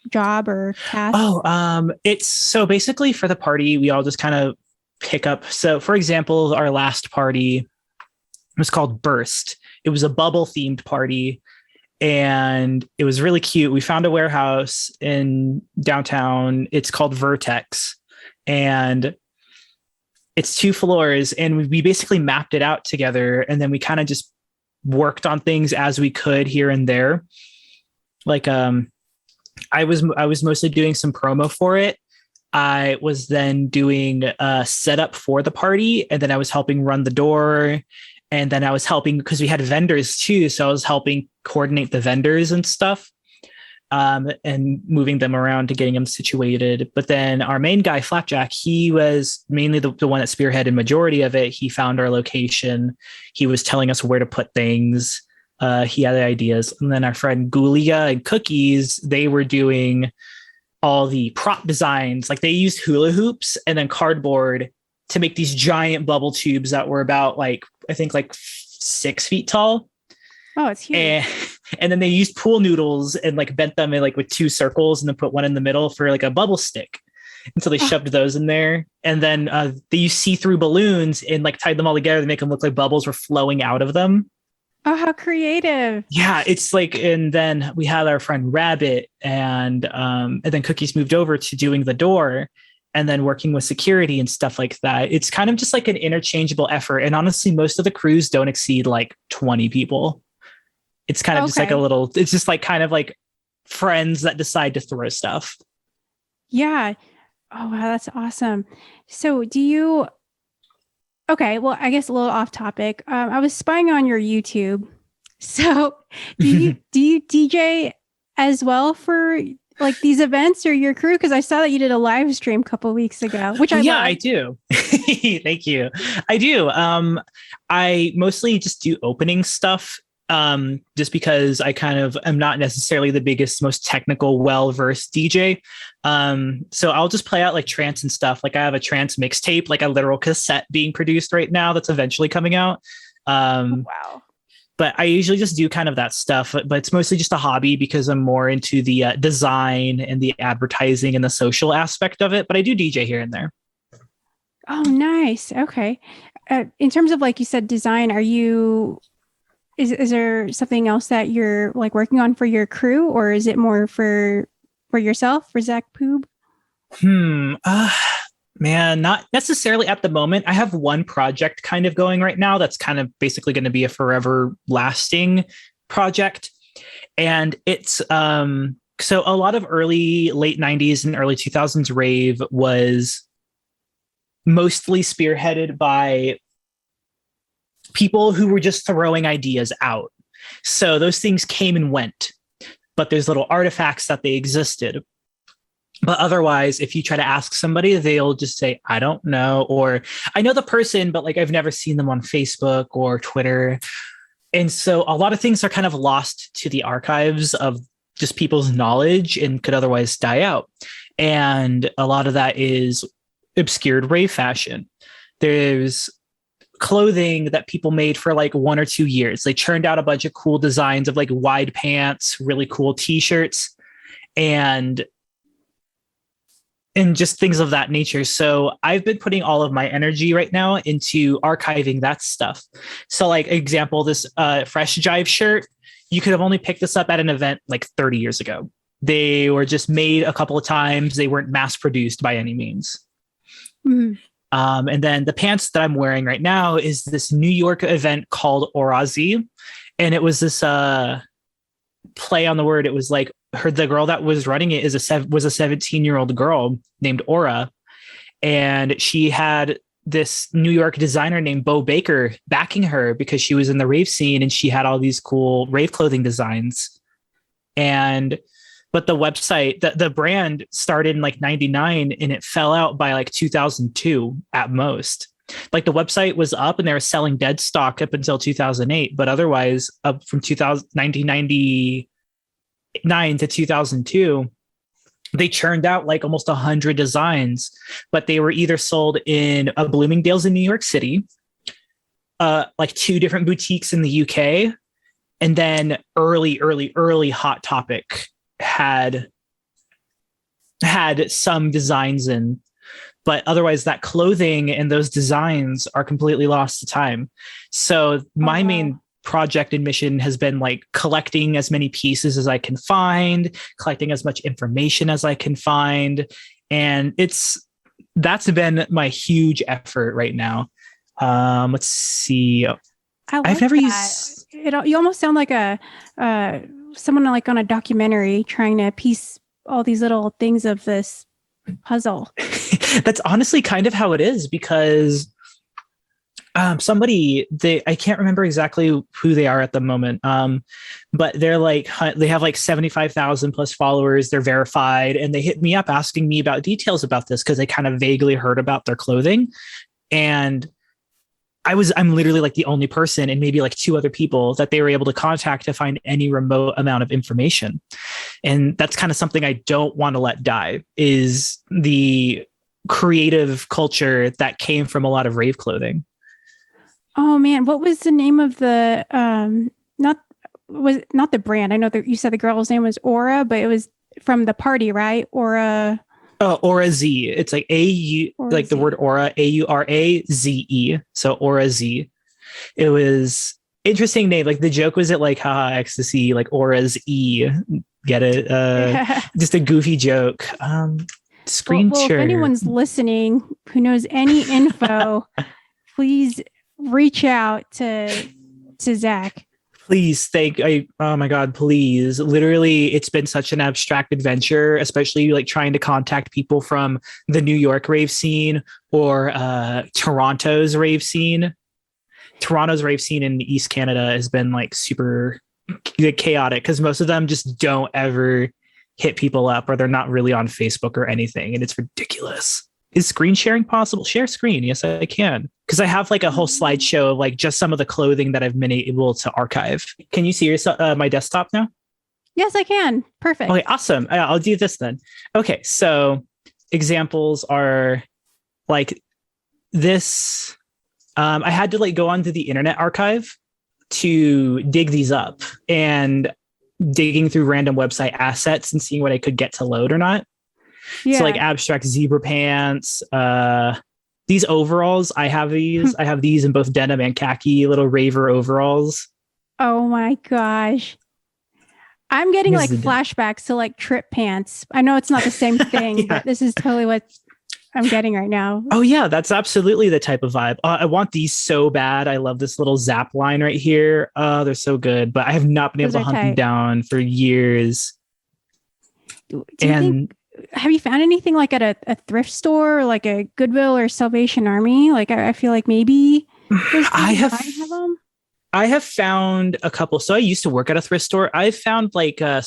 job or task? Oh, it's so basically for the party, we all just kind of pick up. So for example, our last party was called Burst. It was a bubble themed party, and it was really cute. We found a warehouse in downtown. It's called Vertex, and it's 2 floors, and we basically mapped it out together, and then we kind of just worked on things as we could here and there. Like I was mostly doing some promo for it. I was then doing a setup for the party, and then I was helping run the door, and then I was helping because we had vendors too, so I was helping coordinate the vendors and stuff, and moving them around to getting them situated. But then our main guy, Flapjack, he was mainly the one that spearheaded majority of it. He found our location. He was telling us where to put things. He had the ideas. And then our friend Gulia and Cookies, they were doing all the prop designs. Like they used hula hoops and then cardboard to make these giant bubble tubes that were about like 6 feet tall. Oh, it's huge. And then they used pool noodles and like bent them in like with 2 circles and then put one in the middle for like a bubble stick. And so they shoved those in there. And then they used see-through balloons and like tied them all together to make them look like bubbles were flowing out of them. Oh, how creative. Yeah, it's like, and then we had our friend Rabbit, and then Cookies moved over to doing the door and then working with security and stuff like that. It's kind of just like an interchangeable effort. And honestly, most of the crews don't exceed like 20 people. It's kind of just like it's just like kind of like friends that decide to throw stuff. Yeah. Oh, wow, that's awesome. So okay, well, I guess a little off topic. I was spying on your YouTube. So do you DJ as well for like these events or your crew? Because I saw that you did a live stream a couple weeks ago, which I Yeah, love. I do. Thank you. I do. I mostly just do opening stuff, just because I kind of am not necessarily the biggest, most technical, well-versed DJ. So I'll just play out like trance and stuff. Like I have a trance mixtape, like a literal cassette being produced right now that's eventually coming out. Wow. But I usually just do kind of that stuff, but it's mostly just a hobby because I'm more into the design and the advertising and the social aspect of it. But I do DJ here and there. Oh, nice. Okay. In terms of, like you said, design, is there something else that you're like working on for your crew, or is it more for yourself, for Zach Poob? Man, not necessarily at the moment. I have one project kind of going right now that's kind of basically going to be a forever lasting project. And it's so a lot of late 90s and early 2000s rave was mostly spearheaded by people who were just throwing ideas out. So those things came and went, but there's little artifacts that they existed. But otherwise, if you try to ask somebody, they'll just say, I don't know, or I know the person, but like I've never seen them on Facebook or Twitter. And so a lot of things are kind of lost to the archives of just people's knowledge and could otherwise die out. And a lot of that is obscured rave fashion. There's clothing that people made for like 1 or 2 years. They churned out a bunch of cool designs of like wide pants, really cool t-shirts, and just things of that nature. So I've been putting all of my energy right now into archiving that stuff. So like example, this Fresh Jive shirt, you could have only picked this up at an event like 30 years ago. They were just made a couple of times. They weren't mass produced by any means. Mm. And then the pants that I'm wearing right now is this New York event called Orazi. And it was this play on the word. It was like the girl that was running it was a 17-year-old girl named Aura. And she had this New York designer named Bo Baker backing her because she was in the rave scene and she had all these cool rave clothing designs. But the website, the brand started in like 99 and it fell out by like 2002 at most. Like the website was up and they were selling dead stock up until 2008, but otherwise up from 1999 to 2002, they churned out like almost 100 designs, but they were either sold in a Bloomingdale's in New York City, like 2 different boutiques in the UK, and then early Hot Topic had some designs in, but otherwise that clothing and those designs are completely lost to time. So my main project and mission has been like collecting as many pieces as I can find, collecting as much information as I can find. And that's been my huge effort right now. Let's see. I've never used it. You almost sound like someone like on a documentary trying to piece all these little things of this puzzle. That's honestly kind of how it is, because I can't remember exactly who they are at the moment, but they're like, they have like 75,000 plus followers. They're verified, and they hit me up asking me about details about this because they kind of vaguely heard about their clothing. And I'm literally like the only person and maybe like 2 other people that they were able to contact to find any remote amount of information. And that's kind of something I don't want to let die, is the creative culture that came from a lot of rave clothing. Oh man, what was the name of the not the brand? I know that you said the girl's name was Aura, but it was from the party, right? Aura. Oh, Aura Z. It's like like the word aura, AURAZE. So Aura Z. It was interesting name. Like the joke was it like haha ecstasy, like Aura's E. Get it? Just a goofy joke. Screen share. If anyone's listening who knows any info, please reach out to Zach. Please oh my God, please. Literally, it's been such an abstract adventure, especially like trying to contact people from the New York rave scene or Toronto's rave scene. Toronto's rave scene in East Canada has been like super chaotic because most of them just don't ever hit people up or they're not really on Facebook or anything. And it's ridiculous. Is screen sharing possible? Share screen. Yes, I can. Because I have like a whole slideshow of like just some of the clothing that I've been able to archive. Can you see my desktop now? Yes, I can. Perfect. Okay, awesome. I'll do this then. Okay, so examples are like this. I had to like go onto the Internet Archive to dig these up, and digging through random website assets and seeing what I could get to load or not. Yeah. So like abstract zebra pants, these overalls, I have these. I have these in both denim and khaki, little Raver overalls. Oh my gosh. I'm getting like flashbacks to like trip pants. I know it's not the same thing, yeah. But this is totally what I'm getting right now. Oh yeah, that's absolutely the type of vibe. I want these so bad. I love this little Zap line right here. They're so good, but I have not been able to hunt them down for years. Have you found anything like at a thrift store or like a Goodwill or Salvation Army? Like I feel like maybe I have found a couple. So I used to work at a thrift store. I've found like I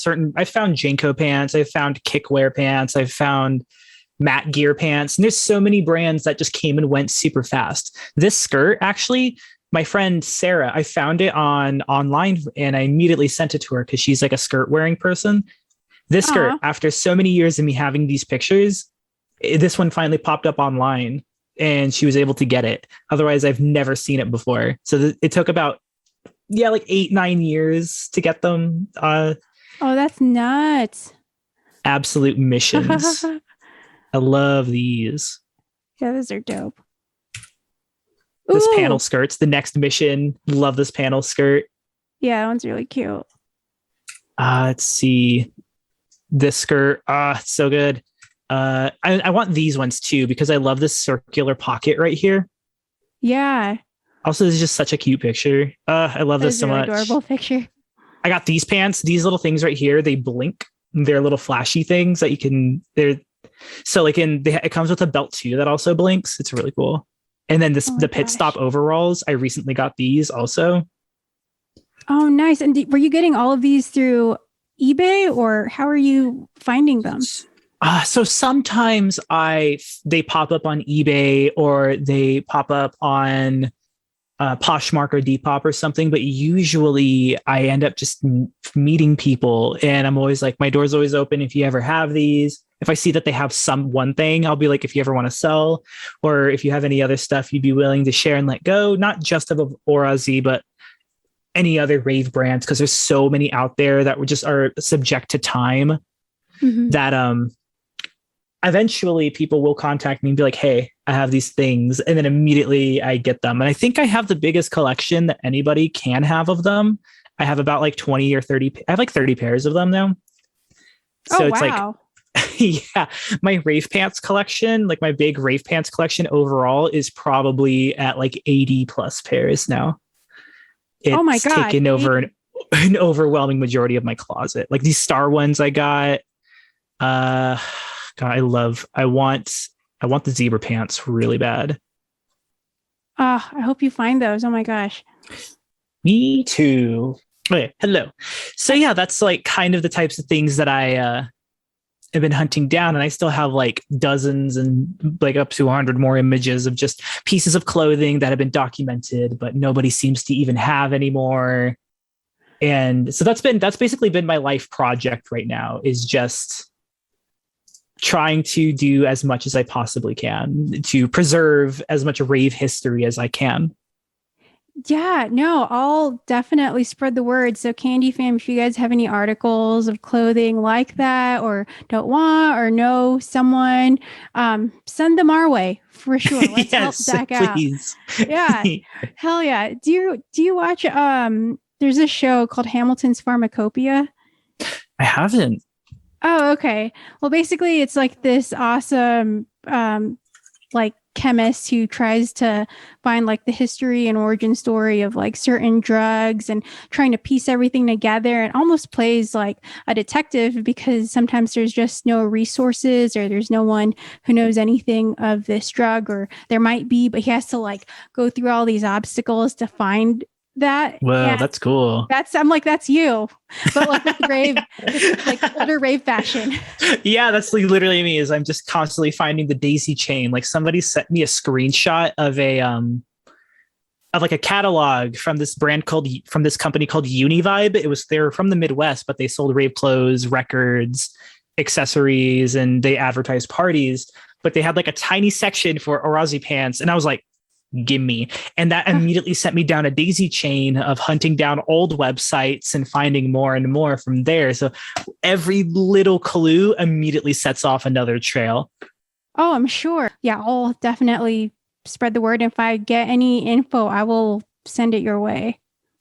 found Janko pants. I've found kickwear pants. I've found Matt Gear pants. And there's so many brands that just came and went super fast. This skirt, actually, my friend Sarah, I found it online and I immediately sent it to her because she's like a skirt wearing person. This skirt, after so many years of me having these pictures, this one finally popped up online and she was able to get it. Otherwise, I've never seen it before. So it took about, like 8-9 years to get them. Oh, that's nuts. Absolute missions. I love these. Yeah, those are dope. This panel skirt's the next mission. Love this panel skirt. Yeah, that one's really cute. Let's see. This skirt, it's so good. I want these ones too because I love this circular pocket right here. Yeah. Also, this is just such a cute picture. I love this so much. Adorable picture. I got these pants. These little things right here. They blink. They're little flashy things that you can. So like it comes with a belt too that also blinks. It's really cool. And then the pit stop overalls. I recently got these also. Oh, nice. And were you getting all of these through eBay or how are you finding them? So sometimes they pop up on eBay or they pop up on Poshmark or Depop or something, but usually I end up just meeting people and I'm always like, my door's always open if you ever have these. If I see that they have one thing, I'll be like, if you ever want to sell or if you have any other stuff you'd be willing to share and let go, not just of Aura Z, but any other rave brands, because there's so many out there that are subject to time that eventually people will contact me and be like, hey, I have these things. And then immediately I get them. And I think I have the biggest collection that anybody can have of them. I have about like 20 or 30. I have like 30 pairs of them now. So it's like, yeah, my rave pants collection, like my big rave pants collection overall is probably at like 80 plus pairs now. It's taken over an overwhelming majority of my closet. Like these star ones I got. God, I want the zebra pants really bad. I hope you find those. Oh my gosh. Me too. Okay, hello. So yeah, that's like kind of the types of things that I have been hunting down, and I still have like dozens and like up to 100 more images of just pieces of clothing that have been documented, but nobody seems to even have anymore. And so that's basically been my life project right now, is just trying to do as much as I possibly can to preserve as much rave history as I can. Yeah, no, I'll definitely spread the word. So Kandi fam, if you guys have any articles of clothing like that or don't want or know someone, send them our way for sure. Let's help Zach please. Out. Yeah. Hell yeah. Do you watch there's a show called Hamilton's Pharmacopoeia? I haven't. Oh, okay. Well, basically it's like this awesome like chemist who tries to find like the history and origin story of like certain drugs and trying to piece everything together, and almost plays like a detective because sometimes there's just no resources or there's no one who knows anything of this drug, or there might be, but he has to like go through all these obstacles to find that. Whoa, And that's cool. I'm like, that's you, but like with rave, with like older rave fashion. Yeah, that's like literally me. Is I'm just constantly finding the daisy chain. Like somebody sent me a screenshot of like a catalog from this company called Univibe. They were from the Midwest, but they sold rave clothes, records, accessories, and they advertised parties. But they had like a tiny section for Orazi pants, and I was like, gimme. And that immediately sent me down a daisy chain of hunting down old websites and finding more and more from there. So every little clue immediately sets off another trail. Oh, I'm sure. Yeah, I'll definitely spread the word. If I get any info, I will send it your way.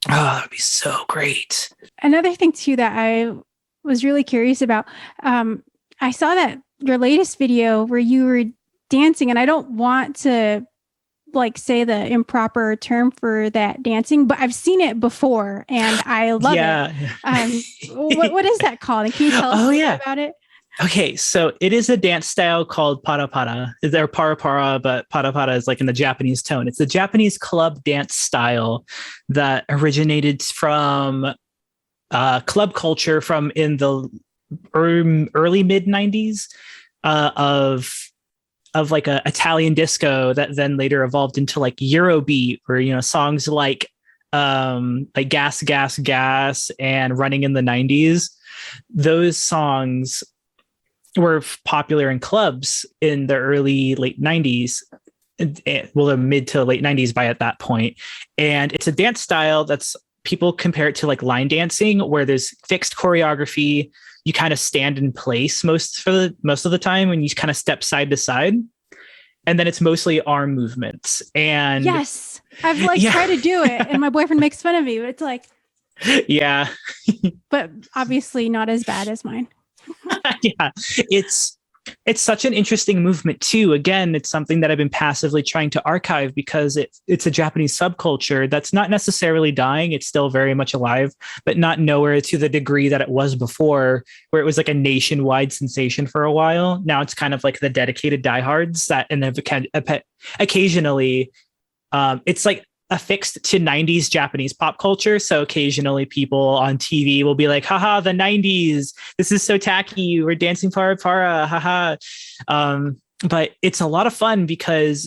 Oh, that would be so great. Another thing too that I was really curious about, I saw that your latest video where you were dancing, and I don't want to like say the improper term for that dancing, but I've seen it before and I love it. What is that called? And can you tell us about it? Okay, so it is a dance style called para para. They're para para, but para para is like in the Japanese tone. It's a Japanese club dance style that originated from club culture from in the early mid 90s of like a Italian disco that then later evolved into like Eurobeat, or songs like Gas Gas Gas and Running in the 90s. Those songs were popular in clubs in the early late 90s, well, the mid to late 90s by at that point. And it's a dance style that's, people compare it to like line dancing, where there's fixed choreography. You kind of stand in place most of the time, and you kind of step side to side, and then it's mostly arm movements. And yes, I've tried to do it, and my boyfriend makes fun of me, but it's like, yeah, but obviously not as bad as mine. Yeah, it's such an interesting movement too. Again, it's something that I've been passively trying to archive because it's a Japanese subculture that's not necessarily dying. It's still very much alive, but not nowhere to the degree that it was before, where it was like a nationwide sensation for a while. Now it's kind of like the dedicated diehards that, and occasionally, it's like affixed to 90s Japanese pop culture. So occasionally people on TV will be like, haha, the 90s, this is so tacky, we're dancing para para, haha. But it's a lot of fun because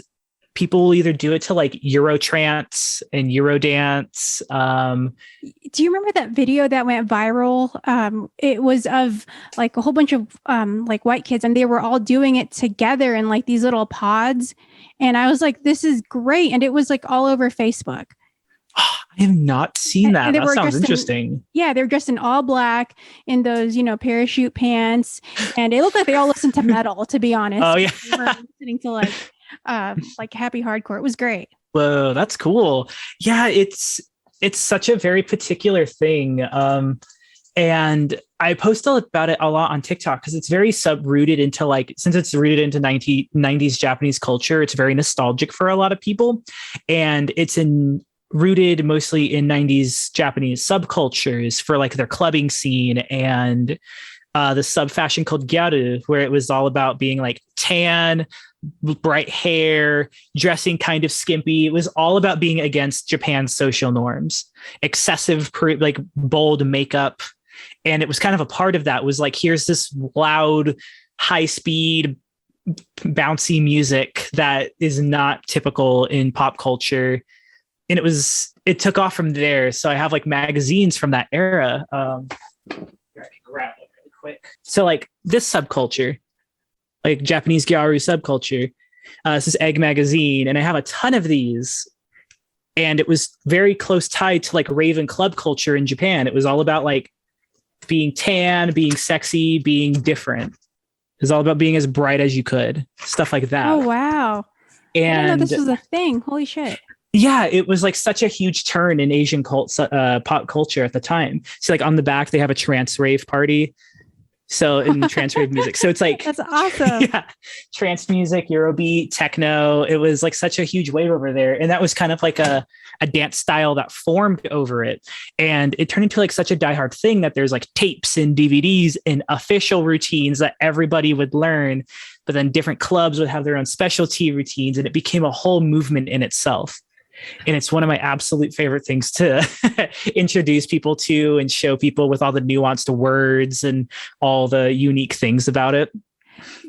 people will either do it to like Euro trance and Euro dance. Do you remember that video that went viral? It was of like a whole bunch of like white kids, and they were all doing it together in like these little pods. And I was like, this is great. And it was like all over Facebook. I have not seen that. That sounds interesting. They were dressed in all black in those, parachute pants. And it looked like they all listened to metal, to be honest. Oh, yeah. They were listening to like happy hardcore. It was great. Whoa, that's cool. Yeah, it's such a very particular thing. And I post about it a lot on TikTok because it's very rooted into since it's rooted into 90s Japanese culture, it's very nostalgic for a lot of people. And it's rooted mostly in 90s Japanese subcultures for like their clubbing scene and the sub fashion called gyaru, where it was all about being like tan, bright hair, dressing kind of skimpy. It was all about being against Japan's social norms, excessive, like bold makeup. And it was kind of a part of that was like, here's this loud, high speed, bouncy music that is not typical in pop culture. And it took off from there. So I have like magazines from that era. Grab it really quick. So like this subculture, like Japanese gyaru subculture, this is Egg magazine, and I have a ton of these. And it was very close tied to like rave and club culture in Japan. It was all about like being tan, being sexy, being different. It was all about being as bright as you could, stuff like that. Oh, wow. And I didn't know this was a thing. Holy shit. Yeah, it was like such a huge turn in Asian pop culture at the time. So like on the back, they have a trance rave party. So in trance rave music. So it's like, that's awesome. Yeah. Trance music, Eurobeat, techno. It was like such a huge wave over there. And that was kind of like a dance style that formed over it. And it turned into like such a diehard thing that there's like tapes and DVDs and official routines that everybody would learn. But then different clubs would have their own specialty routines, and it became a whole movement in itself. And it's one of my absolute favorite things to introduce people to and show people with all the nuanced words and all the unique things about it.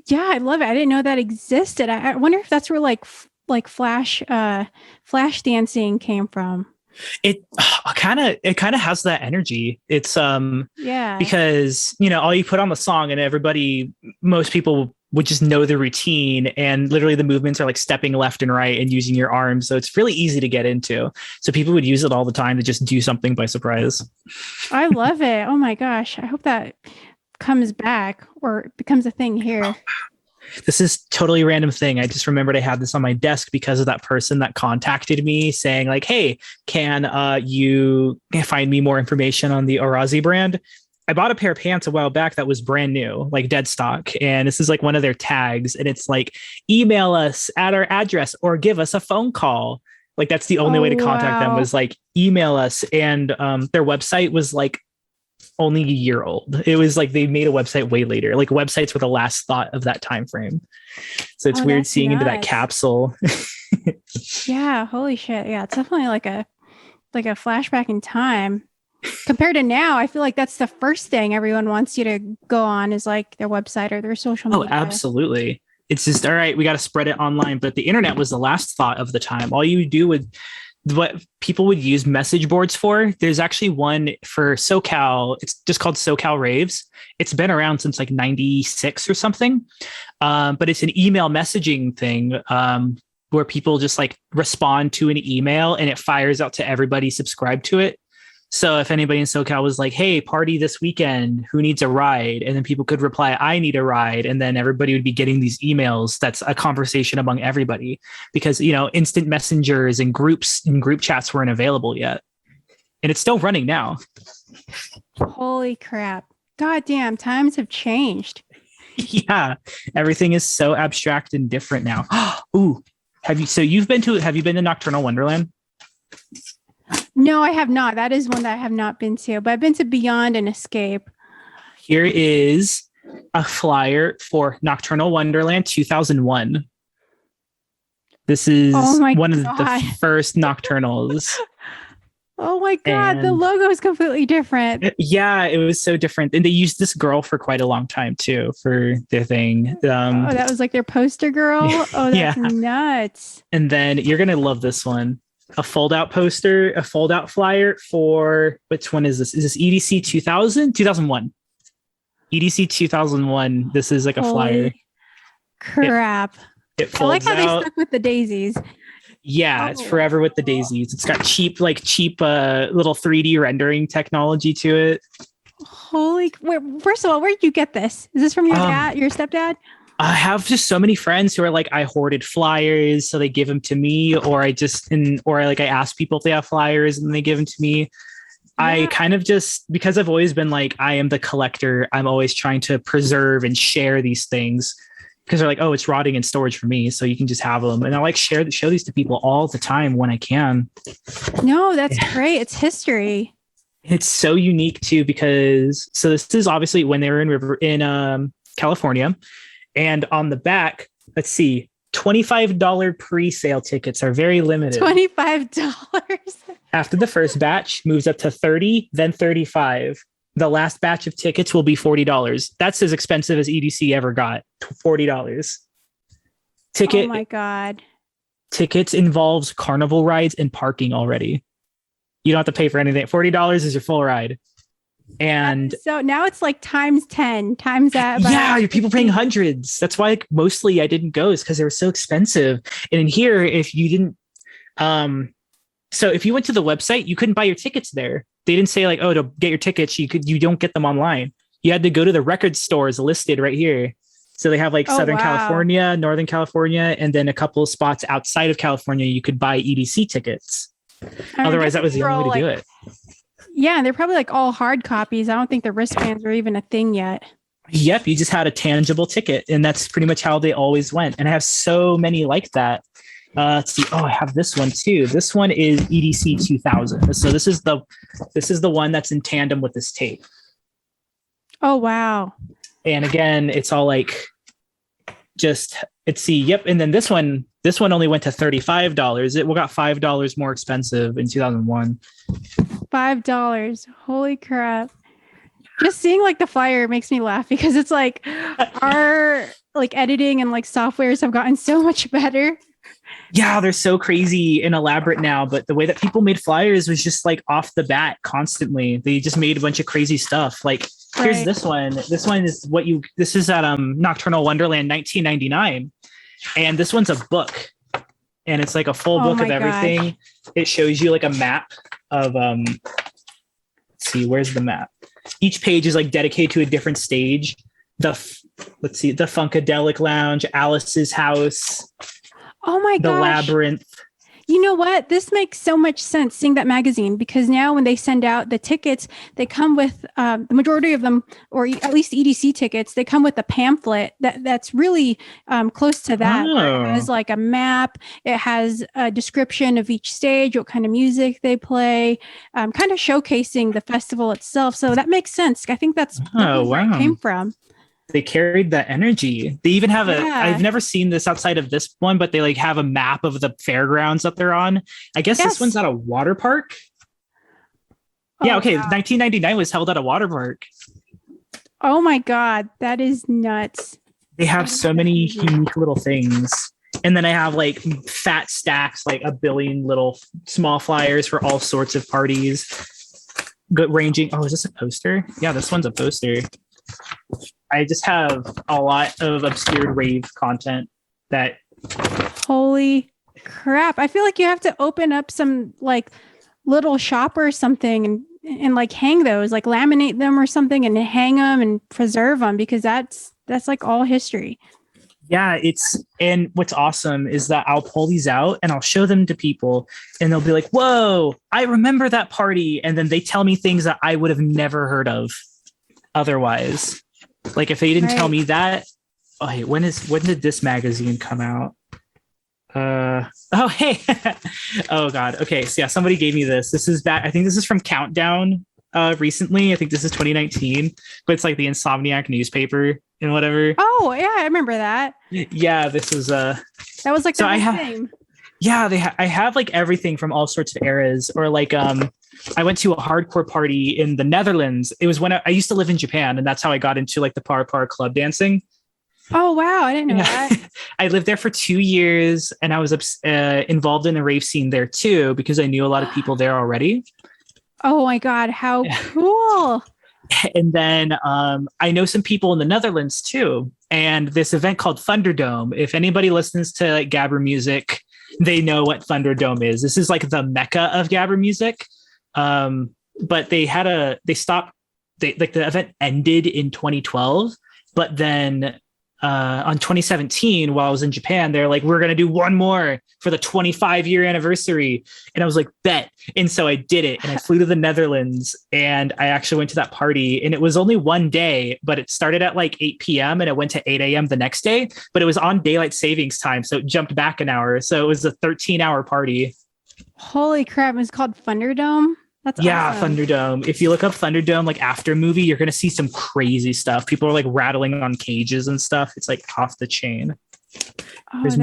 Yeah, I love it. I didn't know that existed. I wonder if that's where like flash dancing came from. It kind of has that energy. It's Yeah. because all you put on the song and most people would just know the routine, and literally the movements are like stepping left and right and using your arms, so it's really easy to get into. So people would use it all the time to just do something by surprise. I love it. Oh my gosh. I hope that comes back or becomes a thing here. This is totally random thing. I just remembered I had this on my desk because of that person that contacted me saying like, hey, can you find me more information on the Orazi brand? I bought a pair of pants a while back that was brand new, like dead stock. And this is like one of their tags. And it's like, email us at our address or give us a phone call. Like that's the only way to contact them was like email us. And their website was like only a year old. It was like they made a website way later. Like websites were the last thought of that time frame. So it's weird seeing into that capsule. Yeah, holy shit. Yeah, it's definitely like a flashback in time. Compared to now, I feel like that's the first thing everyone wants you to go on is like their website or their social media. Oh, absolutely. It's just, all right, we got to spread it online. But the internet was the last thought of the time. All you do with what people would use message boards for. There's actually one for SoCal. It's just called SoCal Raves. It's been around since like 96 or something. But it's an email messaging thing where people just like respond to an email and it fires out to everybody subscribed to it. So if anybody in SoCal was like, hey, party this weekend, who needs a ride? And then people could reply, I need a ride. And then everybody would be getting these emails. That's a conversation among everybody because, instant messengers and groups and group chats weren't available yet. And it's still running now. Holy crap. God damn, times have changed. Yeah. Everything is so abstract and different now. Ooh. Have you been to Nocturnal Wonderland? No, I have not. That is one that I have not been to, but I've been to Beyond and Escape. Here is a flyer for Nocturnal Wonderland 2001. This is one of the first Nocturnals. Oh my God, the logo is completely different. Yeah, it was so different. And they used this girl for quite a long time too for their thing. That was like their poster girl? Oh, that's nuts. And then you're going to love this one. A fold-out poster, a fold-out flyer for, which one is this? Is this EDC 2000? 2001. EDC 2001. This is like a flyer. Crap. It folds I like how out. they stuck with the daisies. Yeah, it's forever with the daisies. It's got cheap little 3D rendering technology to it. First of all, where did you get this? Is this from your dad, your stepdad? I have just so many friends who are like, I hoarded flyers, so they give them to me, or I ask people if they have flyers and they give them to me. Yeah. I kind of just, because I've always been like, I am the collector. I'm always trying to preserve and share these things because they're like, oh, it's rotting in storage for me, so you can just have them. And I like show these to people all the time when I can. No, that's great. It's history. It's so unique too because this is obviously when they were in California. And on the back, let's see, $25 pre-sale tickets are very limited. $25. After the first batch moves up to $30, then $35. The last batch of tickets will be $40. That's as expensive as EDC ever got. $40. Oh my God. Tickets involves carnival rides and parking already. You don't have to pay for anything. $40 is your full ride. And so now it's like times 10 times that. Yeah, people paying hundreds. That's why mostly I didn't go, is because they were so expensive. And in here, if you didn't, so if you went to the website, you couldn't buy your tickets there. They didn't say like, oh, to get your tickets, you don't get them online. You had to go to the record stores listed right here. So they have like Southern California, Northern California, and then a couple of spots outside of California you could buy EDC tickets. Otherwise, that was the only way to do it. Yeah, they're probably like all hard copies. I don't think the wristbands are even a thing yet. Yep, you just had a tangible ticket, and that's pretty much how they always went. And I have so many like that. Let's see. Oh, I have this one too. This one is EDC 2000. So this is the one that's in tandem with this tape. Oh wow! And again, it's all like just let's see. Yep, and then this one This one only went to $35. It got $5 more expensive in 2001. $5. Holy crap. Just seeing like the flyer makes me laugh because it's like our like editing and like softwares have gotten so much better. Yeah, they're so crazy and elaborate now, but the way that people made flyers was just like off the bat constantly. They just made a bunch of crazy stuff. Like here's this one. This one is this is at Nocturnal Wonderland 1999. And this one's a book. And it's like a full book of everything. Gosh. It shows you like a map of let's see, where's the map? Each page is like dedicated to a different stage. The Funkadelic Lounge, Alice's house. Oh my gosh. The Labyrinth. You know what? This makes so much sense seeing that magazine, because now when they send out the tickets, they come with the majority of them, or at least EDC tickets, they come with a pamphlet that's really close to that. Oh. It has like a map. It has a description of each stage, what kind of music they play, kind of showcasing the festival itself. So that makes sense. I think that's where it came from. They carried that energy. They even have I've never seen this outside of this one, but they like have a map of the fairgrounds that they're on. I guess this one's at a water park. Yeah. Okay. Wow. 1999 was held at a water park. Oh my God. That is nuts. They have so many unique little things. And then I have like fat stacks, like a billion little small flyers for all sorts of parties. Ranging. Oh, is this a poster? Yeah, this one's a poster. I just have a lot of obscured rave content that. Holy crap. I feel like you have to open up some like little shop or something and like hang those, like laminate them or something and hang them and preserve them, because that's like all history. Yeah, and what's awesome is that I'll pull these out and I'll show them to people and they'll be like, whoa, I remember that party. And then they tell me things that I would have never heard of otherwise. Like if they didn't tell me that. Oh, hey, when did this magazine come out? Oh, hey. Oh God. Okay. So yeah, somebody gave me this. This is back. I think this is from Countdown recently. I think this is 2019, but it's like the Insomniac newspaper and whatever. Oh yeah, I remember that. Yeah, this is that was like so the whole thing. Yeah, I have like everything from all sorts of eras, or like I went to a hardcore party in the Netherlands. It was when I used to live in Japan, and that's how I got into like the par club dancing. Oh wow, I didn't know that. I lived there for 2 years, and I was involved in the rave scene there too, because I knew a lot of people there already. Oh my God, how cool. And then I know some people in the Netherlands too. And this event called Thunderdome, if anybody listens to like Gabber music, they know what Thunderdome is. This is like the mecca of Gabber music. But the event ended in 2012, but then on 2017, while I was in Japan, they're like, we're going to do one more for the 25-year anniversary. And I was like, bet. And so I did it. And I flew to the Netherlands and I actually went to that party, and it was only one day, but it started at like 8 p.m. and it went to 8 a.m. the next day, but it was on daylight savings time. So it jumped back an hour. So it was a 13-hour party. Holy crap. It's called Thunderdome. That's awesome. Thunderdome. If you look up Thunderdome, like after movie, you're going to see some crazy stuff. People are like rattling on cages and stuff. It's like off the chain. Oh, there's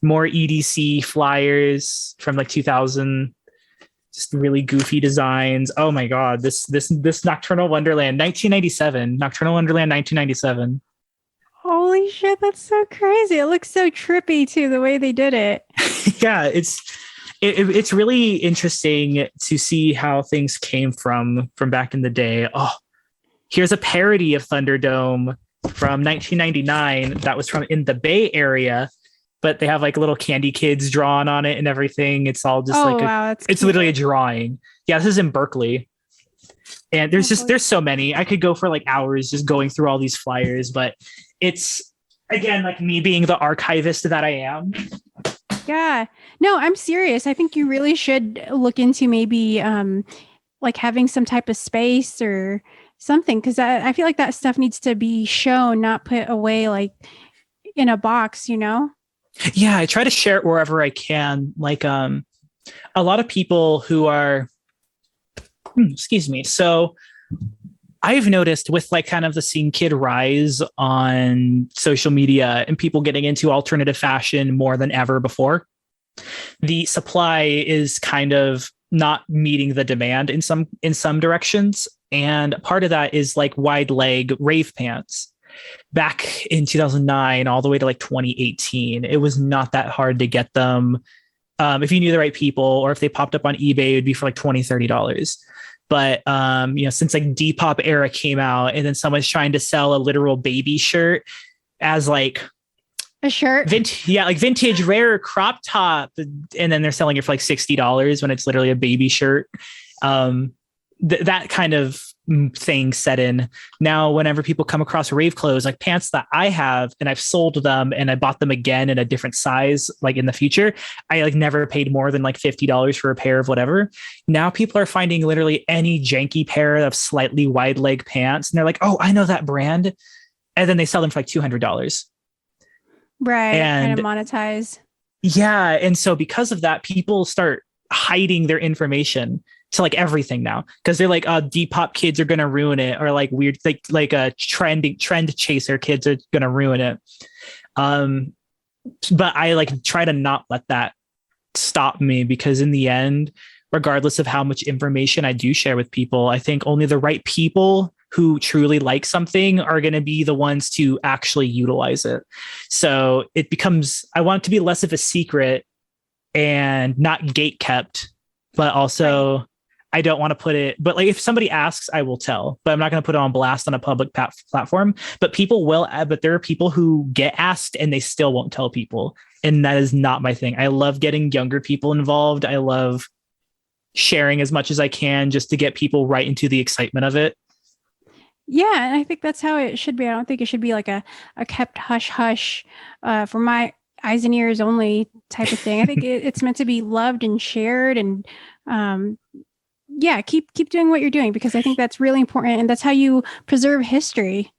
more EDC flyers from like 2000. Just really goofy designs. Oh my God. This Nocturnal Wonderland, 1997. Nocturnal Wonderland, 1997. Holy shit. That's so crazy. It looks so trippy too, the way they did it. Yeah. It's really interesting to see how things came from back in the day. Oh, here's a parody of Thunderdome from 1999 that was from in the Bay Area, but they have like little candy kids drawn on it and everything. It's all just it's literally a drawing. Yeah, this is in Berkeley. And there's so many. I could go for like hours just going through all these flyers, but it's, again, like me being the archivist that I am. Yeah, no, I'm serious. I think you really should look into maybe like having some type of space or something, because I feel like that stuff needs to be shown, not put away like in a box, you know? Yeah, I try to share it wherever I can. Like a lot of people who are, excuse me. So I've noticed with like kind of the scene kid rise on social media and people getting into alternative fashion more than ever before, the supply is kind of not meeting the demand in some directions. And part of that is like wide leg rave pants. Back in 2009 all the way to like 2018, it was not that hard to get them. If you knew the right people, or if they popped up on eBay, it would be for like $20-$30. But since like Depop era came out, and then someone's trying to sell a literal baby shirt as like a shirt, like vintage rare crop top, and then they're selling it for like $60 when it's literally a baby shirt. That kind of thing set in. Now, whenever people come across rave clothes, like pants that I have and I've sold them and I bought them again in a different size, like in the future, I like never paid more than like $50 for a pair of whatever. Now people are finding literally any janky pair of slightly wide leg pants, and they're like, oh, I know that brand. And then they sell them for like $200. Right. And kind of monetize. Yeah. And so because of that, people start hiding their information to like everything now, because they're like, Depop kids are gonna ruin it, or like weird like a trend chaser kids are gonna ruin it. But I like try to not let that stop me, because in the end, regardless of how much information I do share with people, I think only the right people who truly like something are going to be the ones to actually utilize it. So it becomes, I want it to be less of a secret and not gate kept, but also right. I don't want to put it, but like if somebody asks, I will tell, but I'm not going to put it on blast on a public platform. But people will, but there are people who get asked and they still won't tell people. And that is not my thing. I love getting younger people involved. I love sharing as much as I can just to get people right into the excitement of it. Yeah, and I think that's how it should be. I don't think it should be like a kept hush hush for my eyes and ears only type of thing. I think it's meant to be loved and shared, and yeah, keep doing what you're doing, because I think that's really important, and that's how you preserve history.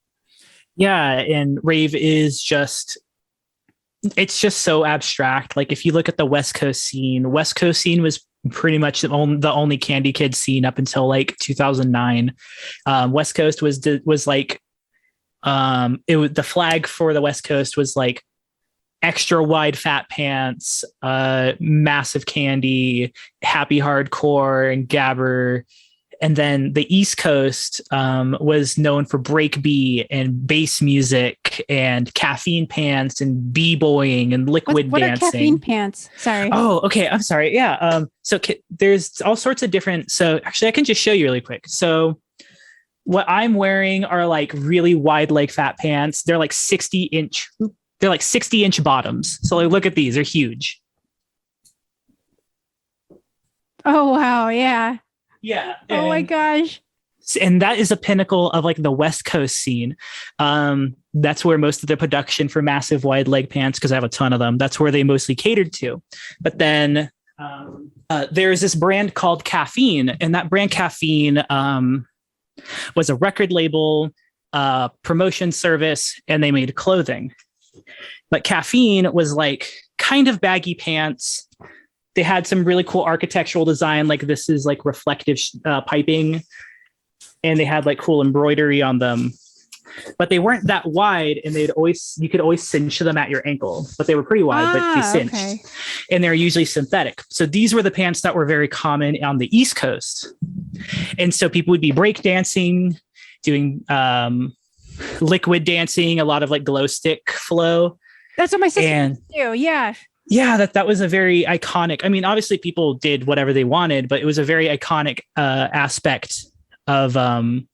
Yeah, and rave is just, it's just so abstract. Like if you look at the West Coast scene was pretty much the only Kandi kid scene up until like 2009. West Coast was like, it was, the flag for the West Coast was like extra wide fat pants, massive Kandi, happy hardcore, and gabber. And then the East Coast was known for breakbeat and bass music and caffeine pants and b-boying and liquid what dancing. What are caffeine pants? Sorry. Oh, okay. I'm sorry. Yeah. So there's all sorts of different. So actually, I can just show you really quick. So what I'm wearing are like really wide leg fat pants. They're like 60-inch. They're like 60-inch bottoms. So like, look at these. They're huge. Oh wow! Yeah. Yeah. Oh my gosh. And that is a pinnacle of like the West Coast scene. That's where most of the production for massive wide leg pants, because I have a ton of them, that's where they mostly catered to. But then there's this brand called Caffeine, and that brand Caffeine was a record label, promotion service, and they made clothing. But Caffeine was like kind of baggy pants. They had some really cool architectural design, like this is like reflective piping, and they had like cool embroidery on them, but they weren't that wide, and you could always cinch them at your ankle, but they were pretty wide, but they cinched. Okay. And they're usually synthetic. So these were the pants that were very common on the East Coast. And so people would be breakdancing, doing liquid dancing, a lot of like glow stick flow. That's what my sister do. Yeah. Yeah, that was a very iconic. I mean, obviously people did whatever they wanted, but it was a very iconic aspect of the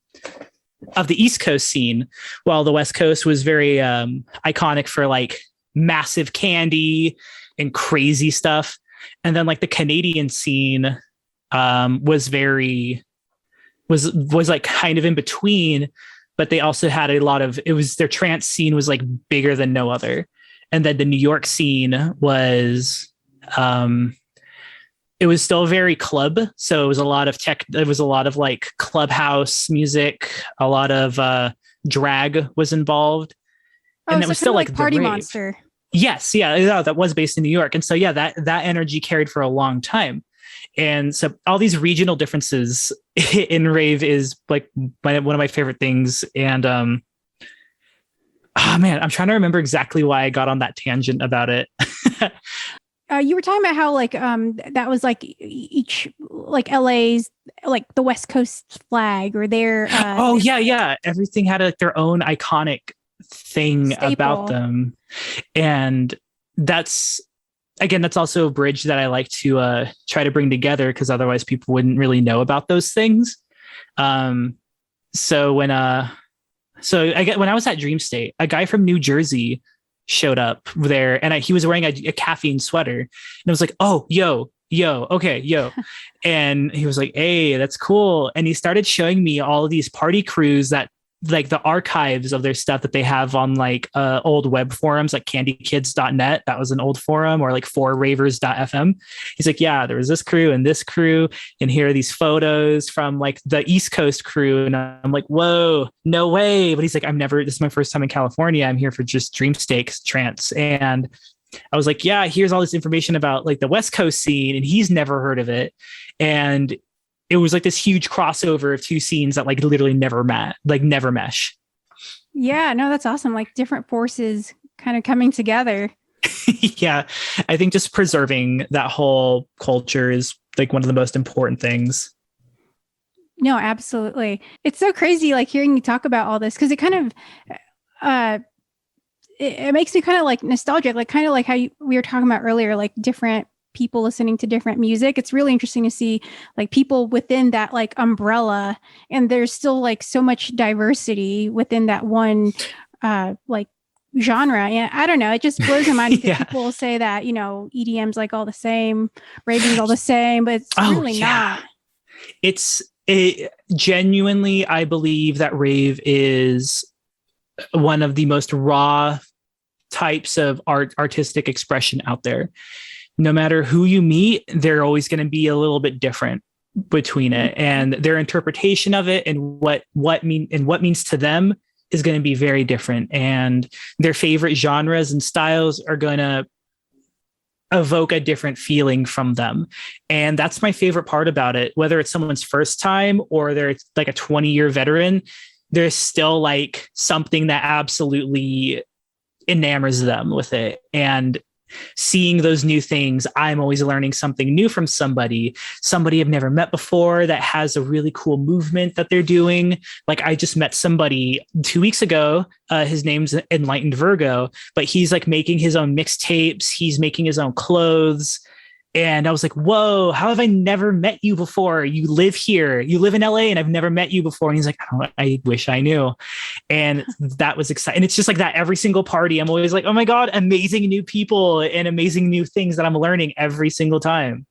East Coast scene, while the West Coast was very iconic for like massive Kandi and crazy stuff. And then like the Canadian scene was like kind of in between, but they also had a lot of, their trance scene was like bigger than no other. And then the New York scene was, it was still very club. So it was a lot of there was a lot of like clubhouse music, a lot of drag was involved. And it was still like Party Monster. Yes. Yeah. That was based in New York. And so, yeah, that energy carried for a long time. And so all these regional differences in rave is like one of my favorite things. And oh man, I'm trying to remember exactly why I got on that tangent about it. You were talking about how like that was like each like LA's like the West Coast flag or their oh yeah, everything had like their own iconic thing staple about them. And that's that's also a bridge that I like to try to bring together, because otherwise people wouldn't really know about those things. So when when I was at Dream State, a guy from New Jersey showed up there, and he was wearing a caffeine sweater, and I was like, oh, yo, okay, yo. And he was like, hey, that's cool. And he started showing me all of these party crews that like the archives of their stuff that they have on like old web forums like candykids.net. That was an old forum, or like 4ravers.fm. He's like, yeah, there was this crew and this crew, and here are these photos from like the East Coast crew. And I'm like, whoa, no way. But he's like, this is my first time in California. I'm here for just Dreamstakes trance. And I was like, yeah, here's all this information about like the West Coast scene, and he's never heard of it. And it was like this huge crossover of two scenes that like literally never mesh. Yeah, no, that's awesome. Like different forces kind of coming together. Yeah, I think just preserving that whole culture is like one of the most important things. No, absolutely. It's so crazy like hearing you talk about all this, because it kind of it makes me kind of like nostalgic, like kind of like how we were talking about earlier, like different people listening to different music. It's really interesting to see like people within that like umbrella, and there's still like so much diversity within that one like genre. And I don't know, it just blows my mind because people say that, you know, EDM's like all the same, raving's all the same, but it's really not. It genuinely, I believe that rave is one of the most raw types of artistic expression out there. No matter who you meet, they're always going to be a little bit different between it, and their interpretation of it and what means to them is going to be very different. And their favorite genres and styles are going to evoke a different feeling from them. And that's my favorite part about it. Whether it's someone's first time or they're like a 20-year veteran, there's still like something that absolutely enamors them with it. And seeing those new things, I'm always learning something new from somebody I've never met before that has a really cool movement that they're doing. Like I just met somebody 2 weeks ago. His name's Enlightened Virgo, but he's like making his own mixtapes. He's making his own clothes. And I was like, whoa, how have I never met you before? You live here, you live in LA, and I've never met you before. And he's like, oh, I wish I knew. And that was exciting. And it's just like that every single party. I'm always like, oh my God, amazing new people and amazing new things that I'm learning every single time.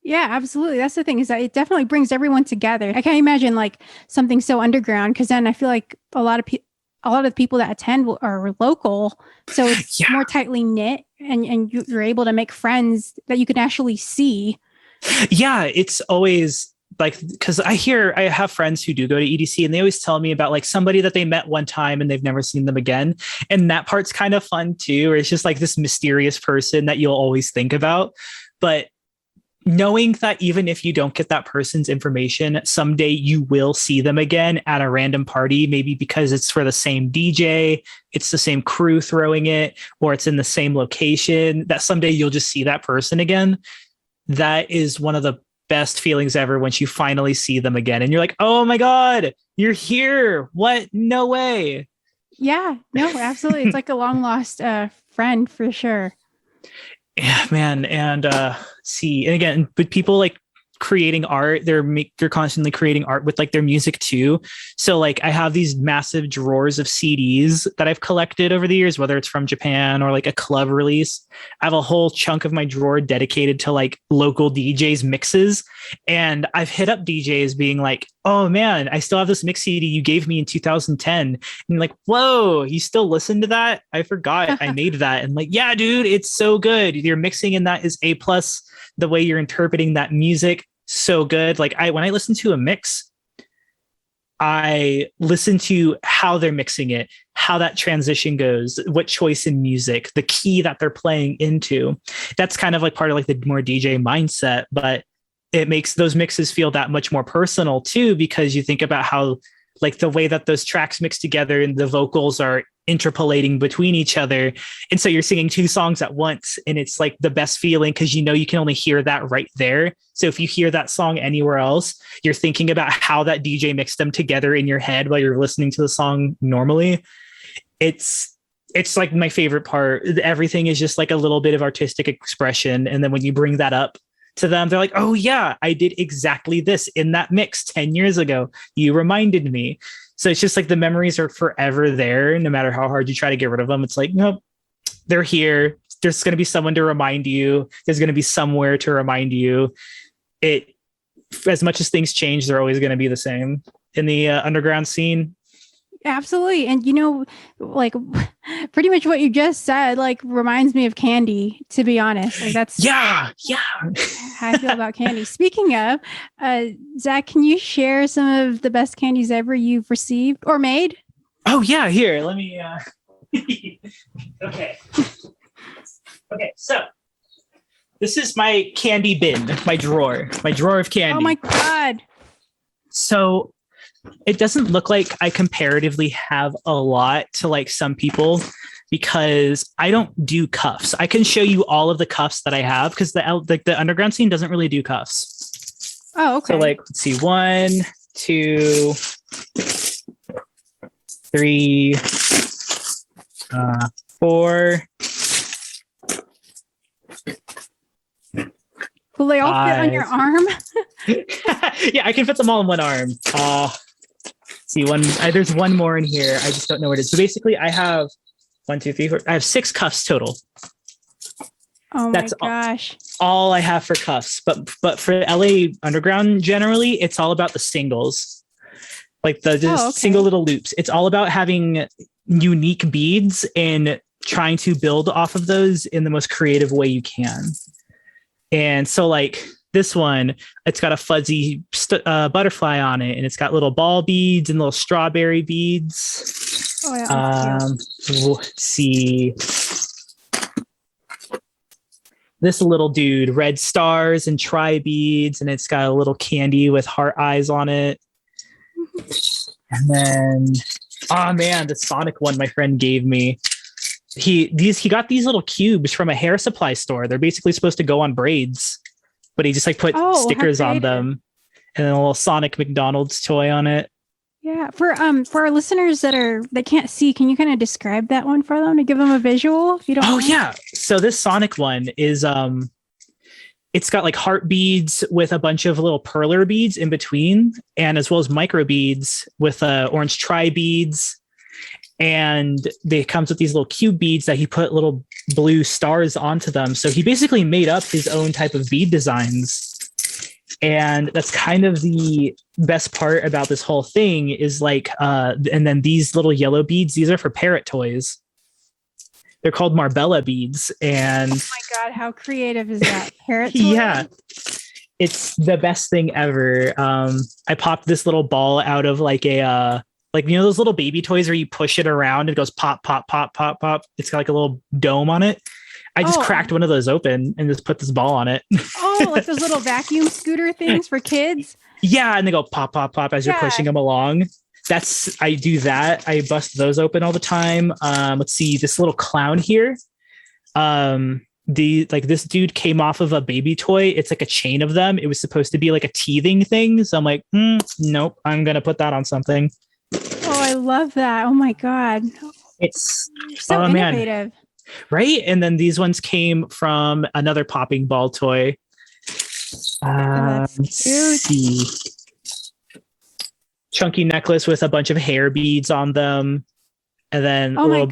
Yeah, absolutely. That's the thing, is that it definitely brings everyone together. I can't imagine like something so underground, because then I feel like a lot of the people that attend are local, so it's more tightly knit, and you're able to make friends that you can actually see. Yeah, it's always like, because I have friends who do go to EDC, and they always tell me about like somebody that they met one time and they've never seen them again. And that part's kind of fun too, where it's just like this mysterious person that you'll always think about. But knowing that even if you don't get that person's information, someday you will see them again at a random party, maybe because it's for the same DJ, it's the same crew throwing it, or it's in the same location, that someday you'll just see that person again. That is one of the best feelings ever, once you finally see them again and you're like, oh my God, you're here. What? No way. Yeah, no, absolutely. It's like a long lost friend for sure. Yeah, man. And see, and again, but people like creating art, they're constantly creating art with like their music too. So like I have these massive drawers of CDs that I've collected over the years, whether it's from Japan or like a club release. I have a whole chunk of my drawer dedicated to like local DJs mixes. And I've hit up DJs being like, oh man, I still have this mix CD you gave me in 2010. And like, whoa, you still listen to that? I forgot I made that. And like, yeah, dude, it's so good. Your mixing in that is A+. The way you're interpreting that music, so good. Like when I listen to a mix, I listen to how they're mixing it, how that transition goes, what choice in music, the key that they're playing into. That's kind of like part of like the more DJ mindset. But it makes those mixes feel that much more personal too, because you think about how like the way that those tracks mix together and the vocals are interpolating between each other. And so you're singing two songs at once, and it's like the best feeling because you know you can only hear that right there. So if you hear that song anywhere else, you're thinking about how that DJ mixed them together in your head while you're listening to the song normally. It's like my favorite part. Everything is just like a little bit of artistic expression. And then when you bring that up to them, they're like, oh yeah, I did exactly this in that mix 10 years ago. You reminded me. So it's just like the memories are forever there, no matter how hard you try to get rid of them. It's like, nope, they're here. There's going to be someone to remind you. There's going to be somewhere to remind you. It, as much as things change, they're always going to be the same in the underground scene. Absolutely. And like pretty much what you just said, like reminds me of Kandi, to be honest. Like that's yeah. how I feel about Kandi. Speaking of, Zach, can you share some of the best candies ever you've received or made? Oh yeah, here, let me okay. So this is my candy bin, my drawer of candy. Oh my God. So it doesn't look like I comparatively have a lot to like some people because I don't do cuffs. I can show you all of the cuffs that I have because the underground scene doesn't really do cuffs. Oh, okay. So like, let's see, 1, 2, 3, 4. Will they all fit on your arm? Yeah, I can fit them all in one arm. See, there's one more in here. I just don't know what it is. So basically, I have 1, 2, 3, 4. I have 6 cuffs total. Oh my gosh! All I have for cuffs, but for LA Underground generally, it's all about the singles, like the single little loops. It's all about having unique beads and trying to build off of those in the most creative way you can. And so, like this one, it's got a fuzzy butterfly on it, and it's got little ball beads and little strawberry beads. Oh, yeah, let's see. This little dude, red stars and tri beads, and it's got a little candy with heart eyes on it. And then, oh man, the Sonic one my friend gave me. He got these little cubes from a hair supply store. They're basically supposed to go on braids, but he just like put stickers on them, and then a little Sonic McDonald's toy on it. Yeah, for our listeners that can't see, can you kind of describe that one for them to give them a visual? If you don't. Oh yeah, so this Sonic one is it's got like heart beads with a bunch of little perler beads in between, and as well as micro beads with orange tri beads. And they comes with these little cube beads that he put little blue stars onto them. So he basically made up his own type of bead designs. And that's kind of the best part about this whole thing is like, and then these little yellow beads, these are for parrot toys. They're called Marbella beads. And oh my God, how creative is that? Parrot toy? Yeah, it's the best thing ever. I popped this little ball out of like a, like, you know, those little baby toys where you push it around and it goes pop, pop, pop, pop, pop. It's got like a little dome on it. I just cracked one of those open and just put this ball on it. Oh, like those little vacuum scooter things for kids? Yeah, and they go pop, pop, pop as you're pushing them along. I do that. I bust those open all the time. Let's see, this little clown here. This dude came off of a baby toy. It's like a chain of them. It was supposed to be like a teething thing. So I'm like, nope, I'm going to put that on something. Oh, I love that. Oh my God. It's so innovative. Man. Right? And then these ones came from another popping ball toy. Let's see. Chunky necklace with a bunch of hair beads on them. And then little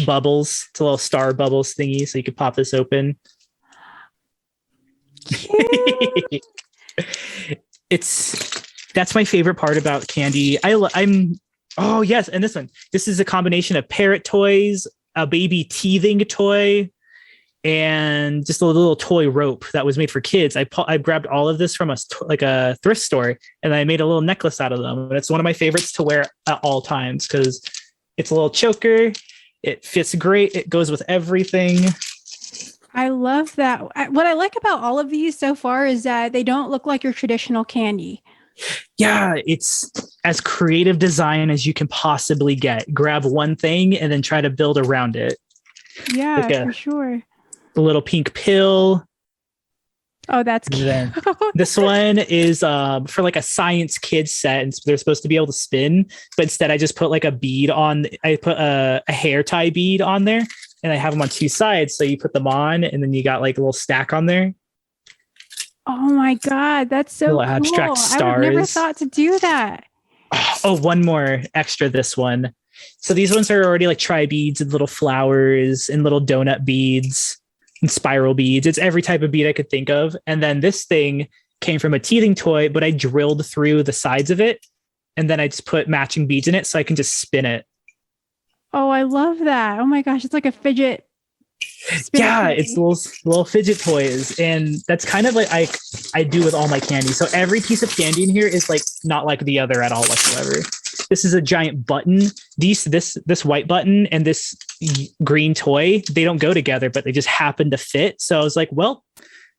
bubbles. It's a little star bubbles thingy. So you could pop this open. That's my favorite part about candy. Oh yes, and this one. This is a combination of parrot toys, a baby teething toy, and just a little toy rope that was made for kids. I grabbed all of this from a thrift store, and I made a little necklace out of them. And it's one of my favorites to wear at all times because it's a little choker. It fits great. It goes with everything. I love that. What I like about all of these so far is that they don't look like your traditional candy. Yeah, it's as creative design as you can possibly get. Grab one thing and then try to build around it. Yeah, Like for sure. a little pink pill. Oh, that's And cute. then this one is for like a science kids set, and they're supposed to be able to spin, but instead I just put like a bead on. I put a hair tie bead on there, and I have them on two sides. So you put them on, and then you got like a little stack on there, Oh my God, that's so little cool. abstract I would have never stars. thought to do that. Oh, one more extra. This one. So these ones are already like tri beads and little flowers and little donut beads and spiral beads. It's every type of bead I could think of. And then this thing came from a teething toy, but I drilled through the sides of it. And then I just put matching beads in it so I can just spin it. Oh, I love that. Oh my gosh, it's like a fidget spinner Yeah, candy. it's little fidget toys. And that's kind of like I do with all my candy. So every piece of candy in here is like not like the other at all whatsoever. This is a giant button. This white button and this green toy, they don't go together, but they just happen to fit. So I was like, well,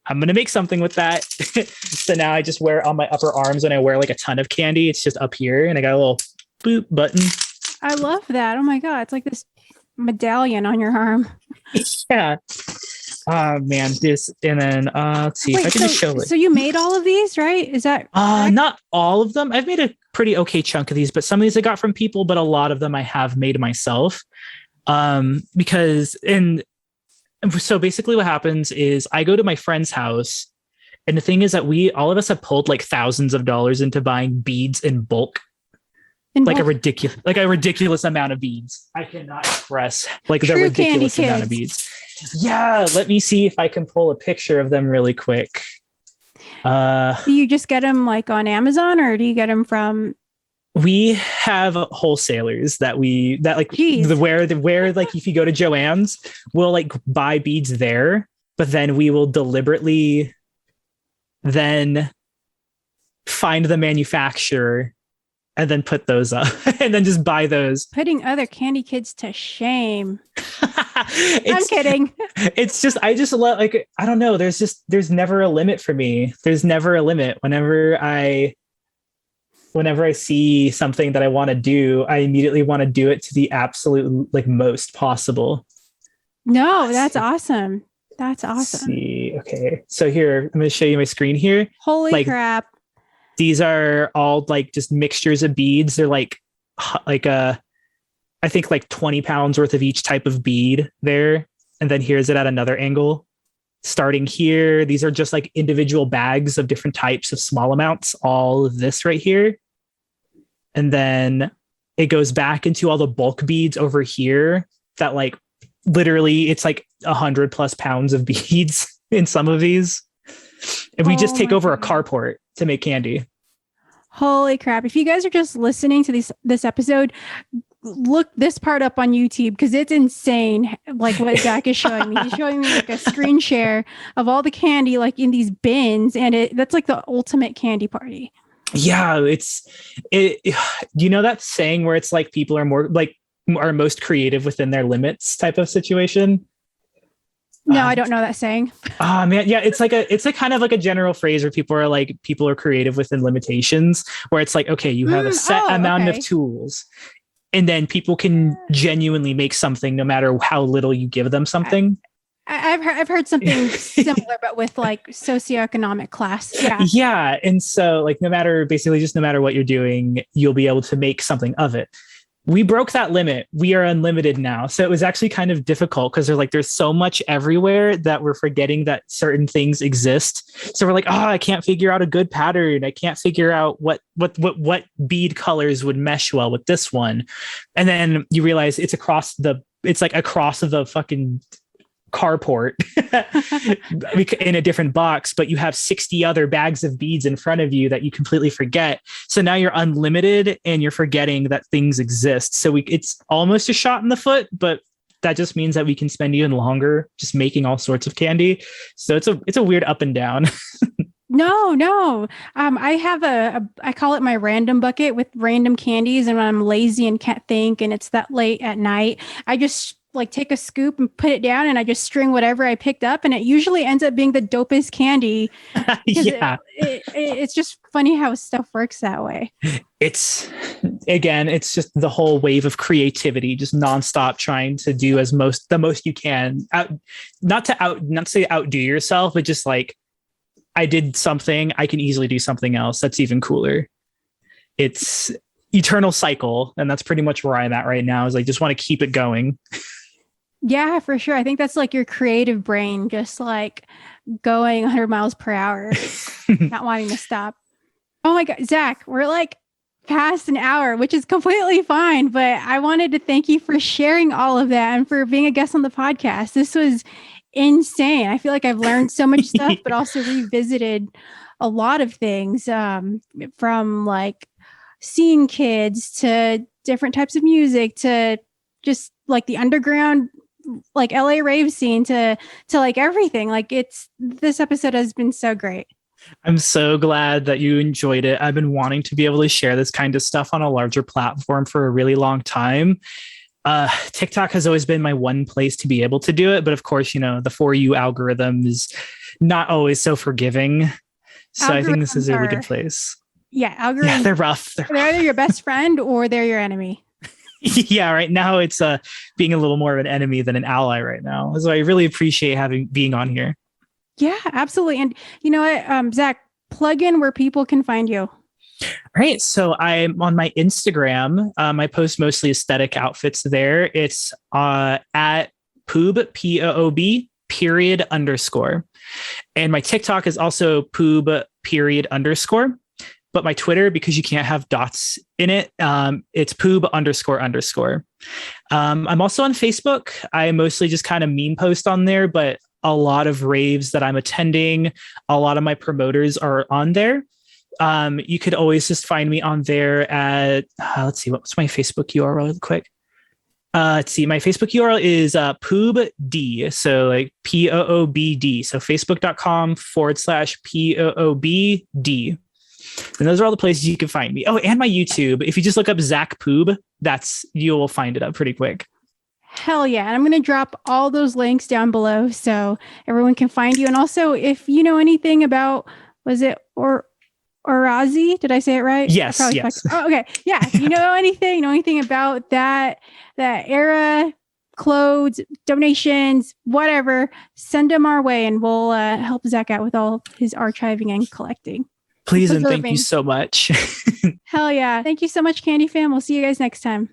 I'm gonna make something with that. So now I just wear it on my upper arms when I wear like a ton of candy. It's just up here, and I got a little boop button. I love that. Oh my God, it's like this medallion on your arm. Yeah. Oh man, this and then let's see if I can just show it. So you made all of these, right? Is that correct? Not all of them. I've made a pretty okay chunk of these, but some of these I got from people, but a lot of them I have made myself. Because so basically what happens is I go to my friend's house, and the thing is that all of us have pulled like thousands of dollars into buying beads in bulk. Like a ridiculous amount of beads. I cannot express like the ridiculous amount of beads. Yeah, let me see if I can pull a picture of them really quick. Do you just get them like on Amazon, or do you get them from? We have wholesalers that like where like if you go to Joann's, we'll like buy beads there, but then we will deliberately then find the manufacturer and then put those up and then just buy those. Putting other candy kids to shame. I'm kidding. It's just, I just love, like, I don't know. There's never a limit for me. There's never a limit. Whenever I see something that I want to do, I immediately want to do it to the absolute like most possible. No, that's awesome. That's awesome. See. Okay. So here, I'm going to show you my screen here. Holy crap. These are all like just mixtures of beads. They're like I think like 20 pounds worth of each type of bead there. And then here's it at another angle. Starting here, these are just like individual bags of different types of small amounts, all of this right here. And then it goes back into all the bulk beads over here that like literally it's like 100+ pounds of beads in some of these. And we just take over a carport to make candy. Holy crap. If you guys are just listening to this episode, look this part up on YouTube because it's insane. Like what Zach is showing me. He's showing me like a screen share of all the candy like in these bins. And that's like the ultimate candy party. Yeah, you know that saying where it's like people are most creative within their limits type of situation? No, I don't know that saying. Oh man, yeah, it's like kind of like a general phrase where people are creative within limitations, where it's like, okay, you have a set amount of tools, and then people can genuinely make something no matter how little you give them something. I've heard something similar, but with like socioeconomic class. Yeah. Yeah. And so like no matter what you're doing, you'll be able to make something of it. We broke that limit. We are unlimited now. So it was actually kind of difficult because there's so much everywhere that we're forgetting that certain things exist. So we're like, I can't figure out a good pattern. I can't figure out what bead colors would mesh well with this one. And then you realize it's across the fucking carport in a different box, but you have 60 other bags of beads in front of you that you completely forget. So now you're unlimited and you're forgetting that things exist. So it's almost a shot in the foot, but that just means that we can spend even longer just making all sorts of candy. So it's a weird up and down. No. I have I call it my random bucket with random candies. And when I'm lazy and can't think and it's that late at night, I just like take a scoop and put it down, and I just string whatever I picked up, and it usually ends up being the dopest candy because Yeah. it's just funny how stuff works that way. It's it's just the whole wave of creativity, just nonstop trying to do the most you can. Not to say outdo yourself, but just like, I did something, I can easily do something else that's even cooler. It's eternal cycle, and that's pretty much where I'm at right now. Is I just want to keep it going. Yeah, for sure. I think that's like your creative brain just like going 100 miles per hour, not wanting to stop. Oh my God, Zach, we're like past an hour, which is completely fine. But I wanted to thank you for sharing all of that and for being a guest on the podcast. This was insane. I feel like I've learned so much stuff, but also revisited a lot of things, from like seeing kids to different types of music to just like the underground, like LA rave scene to like everything. Like this episode has been so great. I'm so glad that you enjoyed it. I've been wanting to be able to share this kind of stuff on a larger platform for a really long time. TikTok has always been my one place to be able to do it. But of course, the For You algorithm is not always so forgiving. So I think this is a really good place. Yeah, algorithms. Yeah, they're rough. They're either your best friend or they're your enemy. Yeah, right now it's being a little more of an enemy than an ally right now. So I really appreciate being on here. Yeah, absolutely. And you know what, Zach, plug in where people can find you. All right. So I'm on my Instagram. I post mostly aesthetic outfits there. It's at Poob, Poob _. And my TikTok is also Poob _. But my Twitter, because you can't have dots in it, it's Poob __. I'm also on Facebook. I mostly just kind of meme post on there, but a lot of raves that I'm attending, a lot of my promoters are on there. You could always just find me on there at, let's see, what's my Facebook URL real quick? Let's see, my Facebook URL is PoobD. So like POOBD. So facebook.com/POOBD. And those are all the places you can find me. Oh, and my YouTube. If you just look up Zach Poob, you will find it up pretty quick. Hell yeah. And I'm going to drop all those links down below so everyone can find you. And also, if you know anything about, was it Orazi? Did I say it right? Yes. Yes. Oh, okay. Yeah. If you know anything about that era, clothes, donations, whatever, send them our way and we'll help Zach out with all his archiving and collecting. Please and thank you so much. Hell yeah. Thank you so much, Kandi fam. We'll see you guys next time.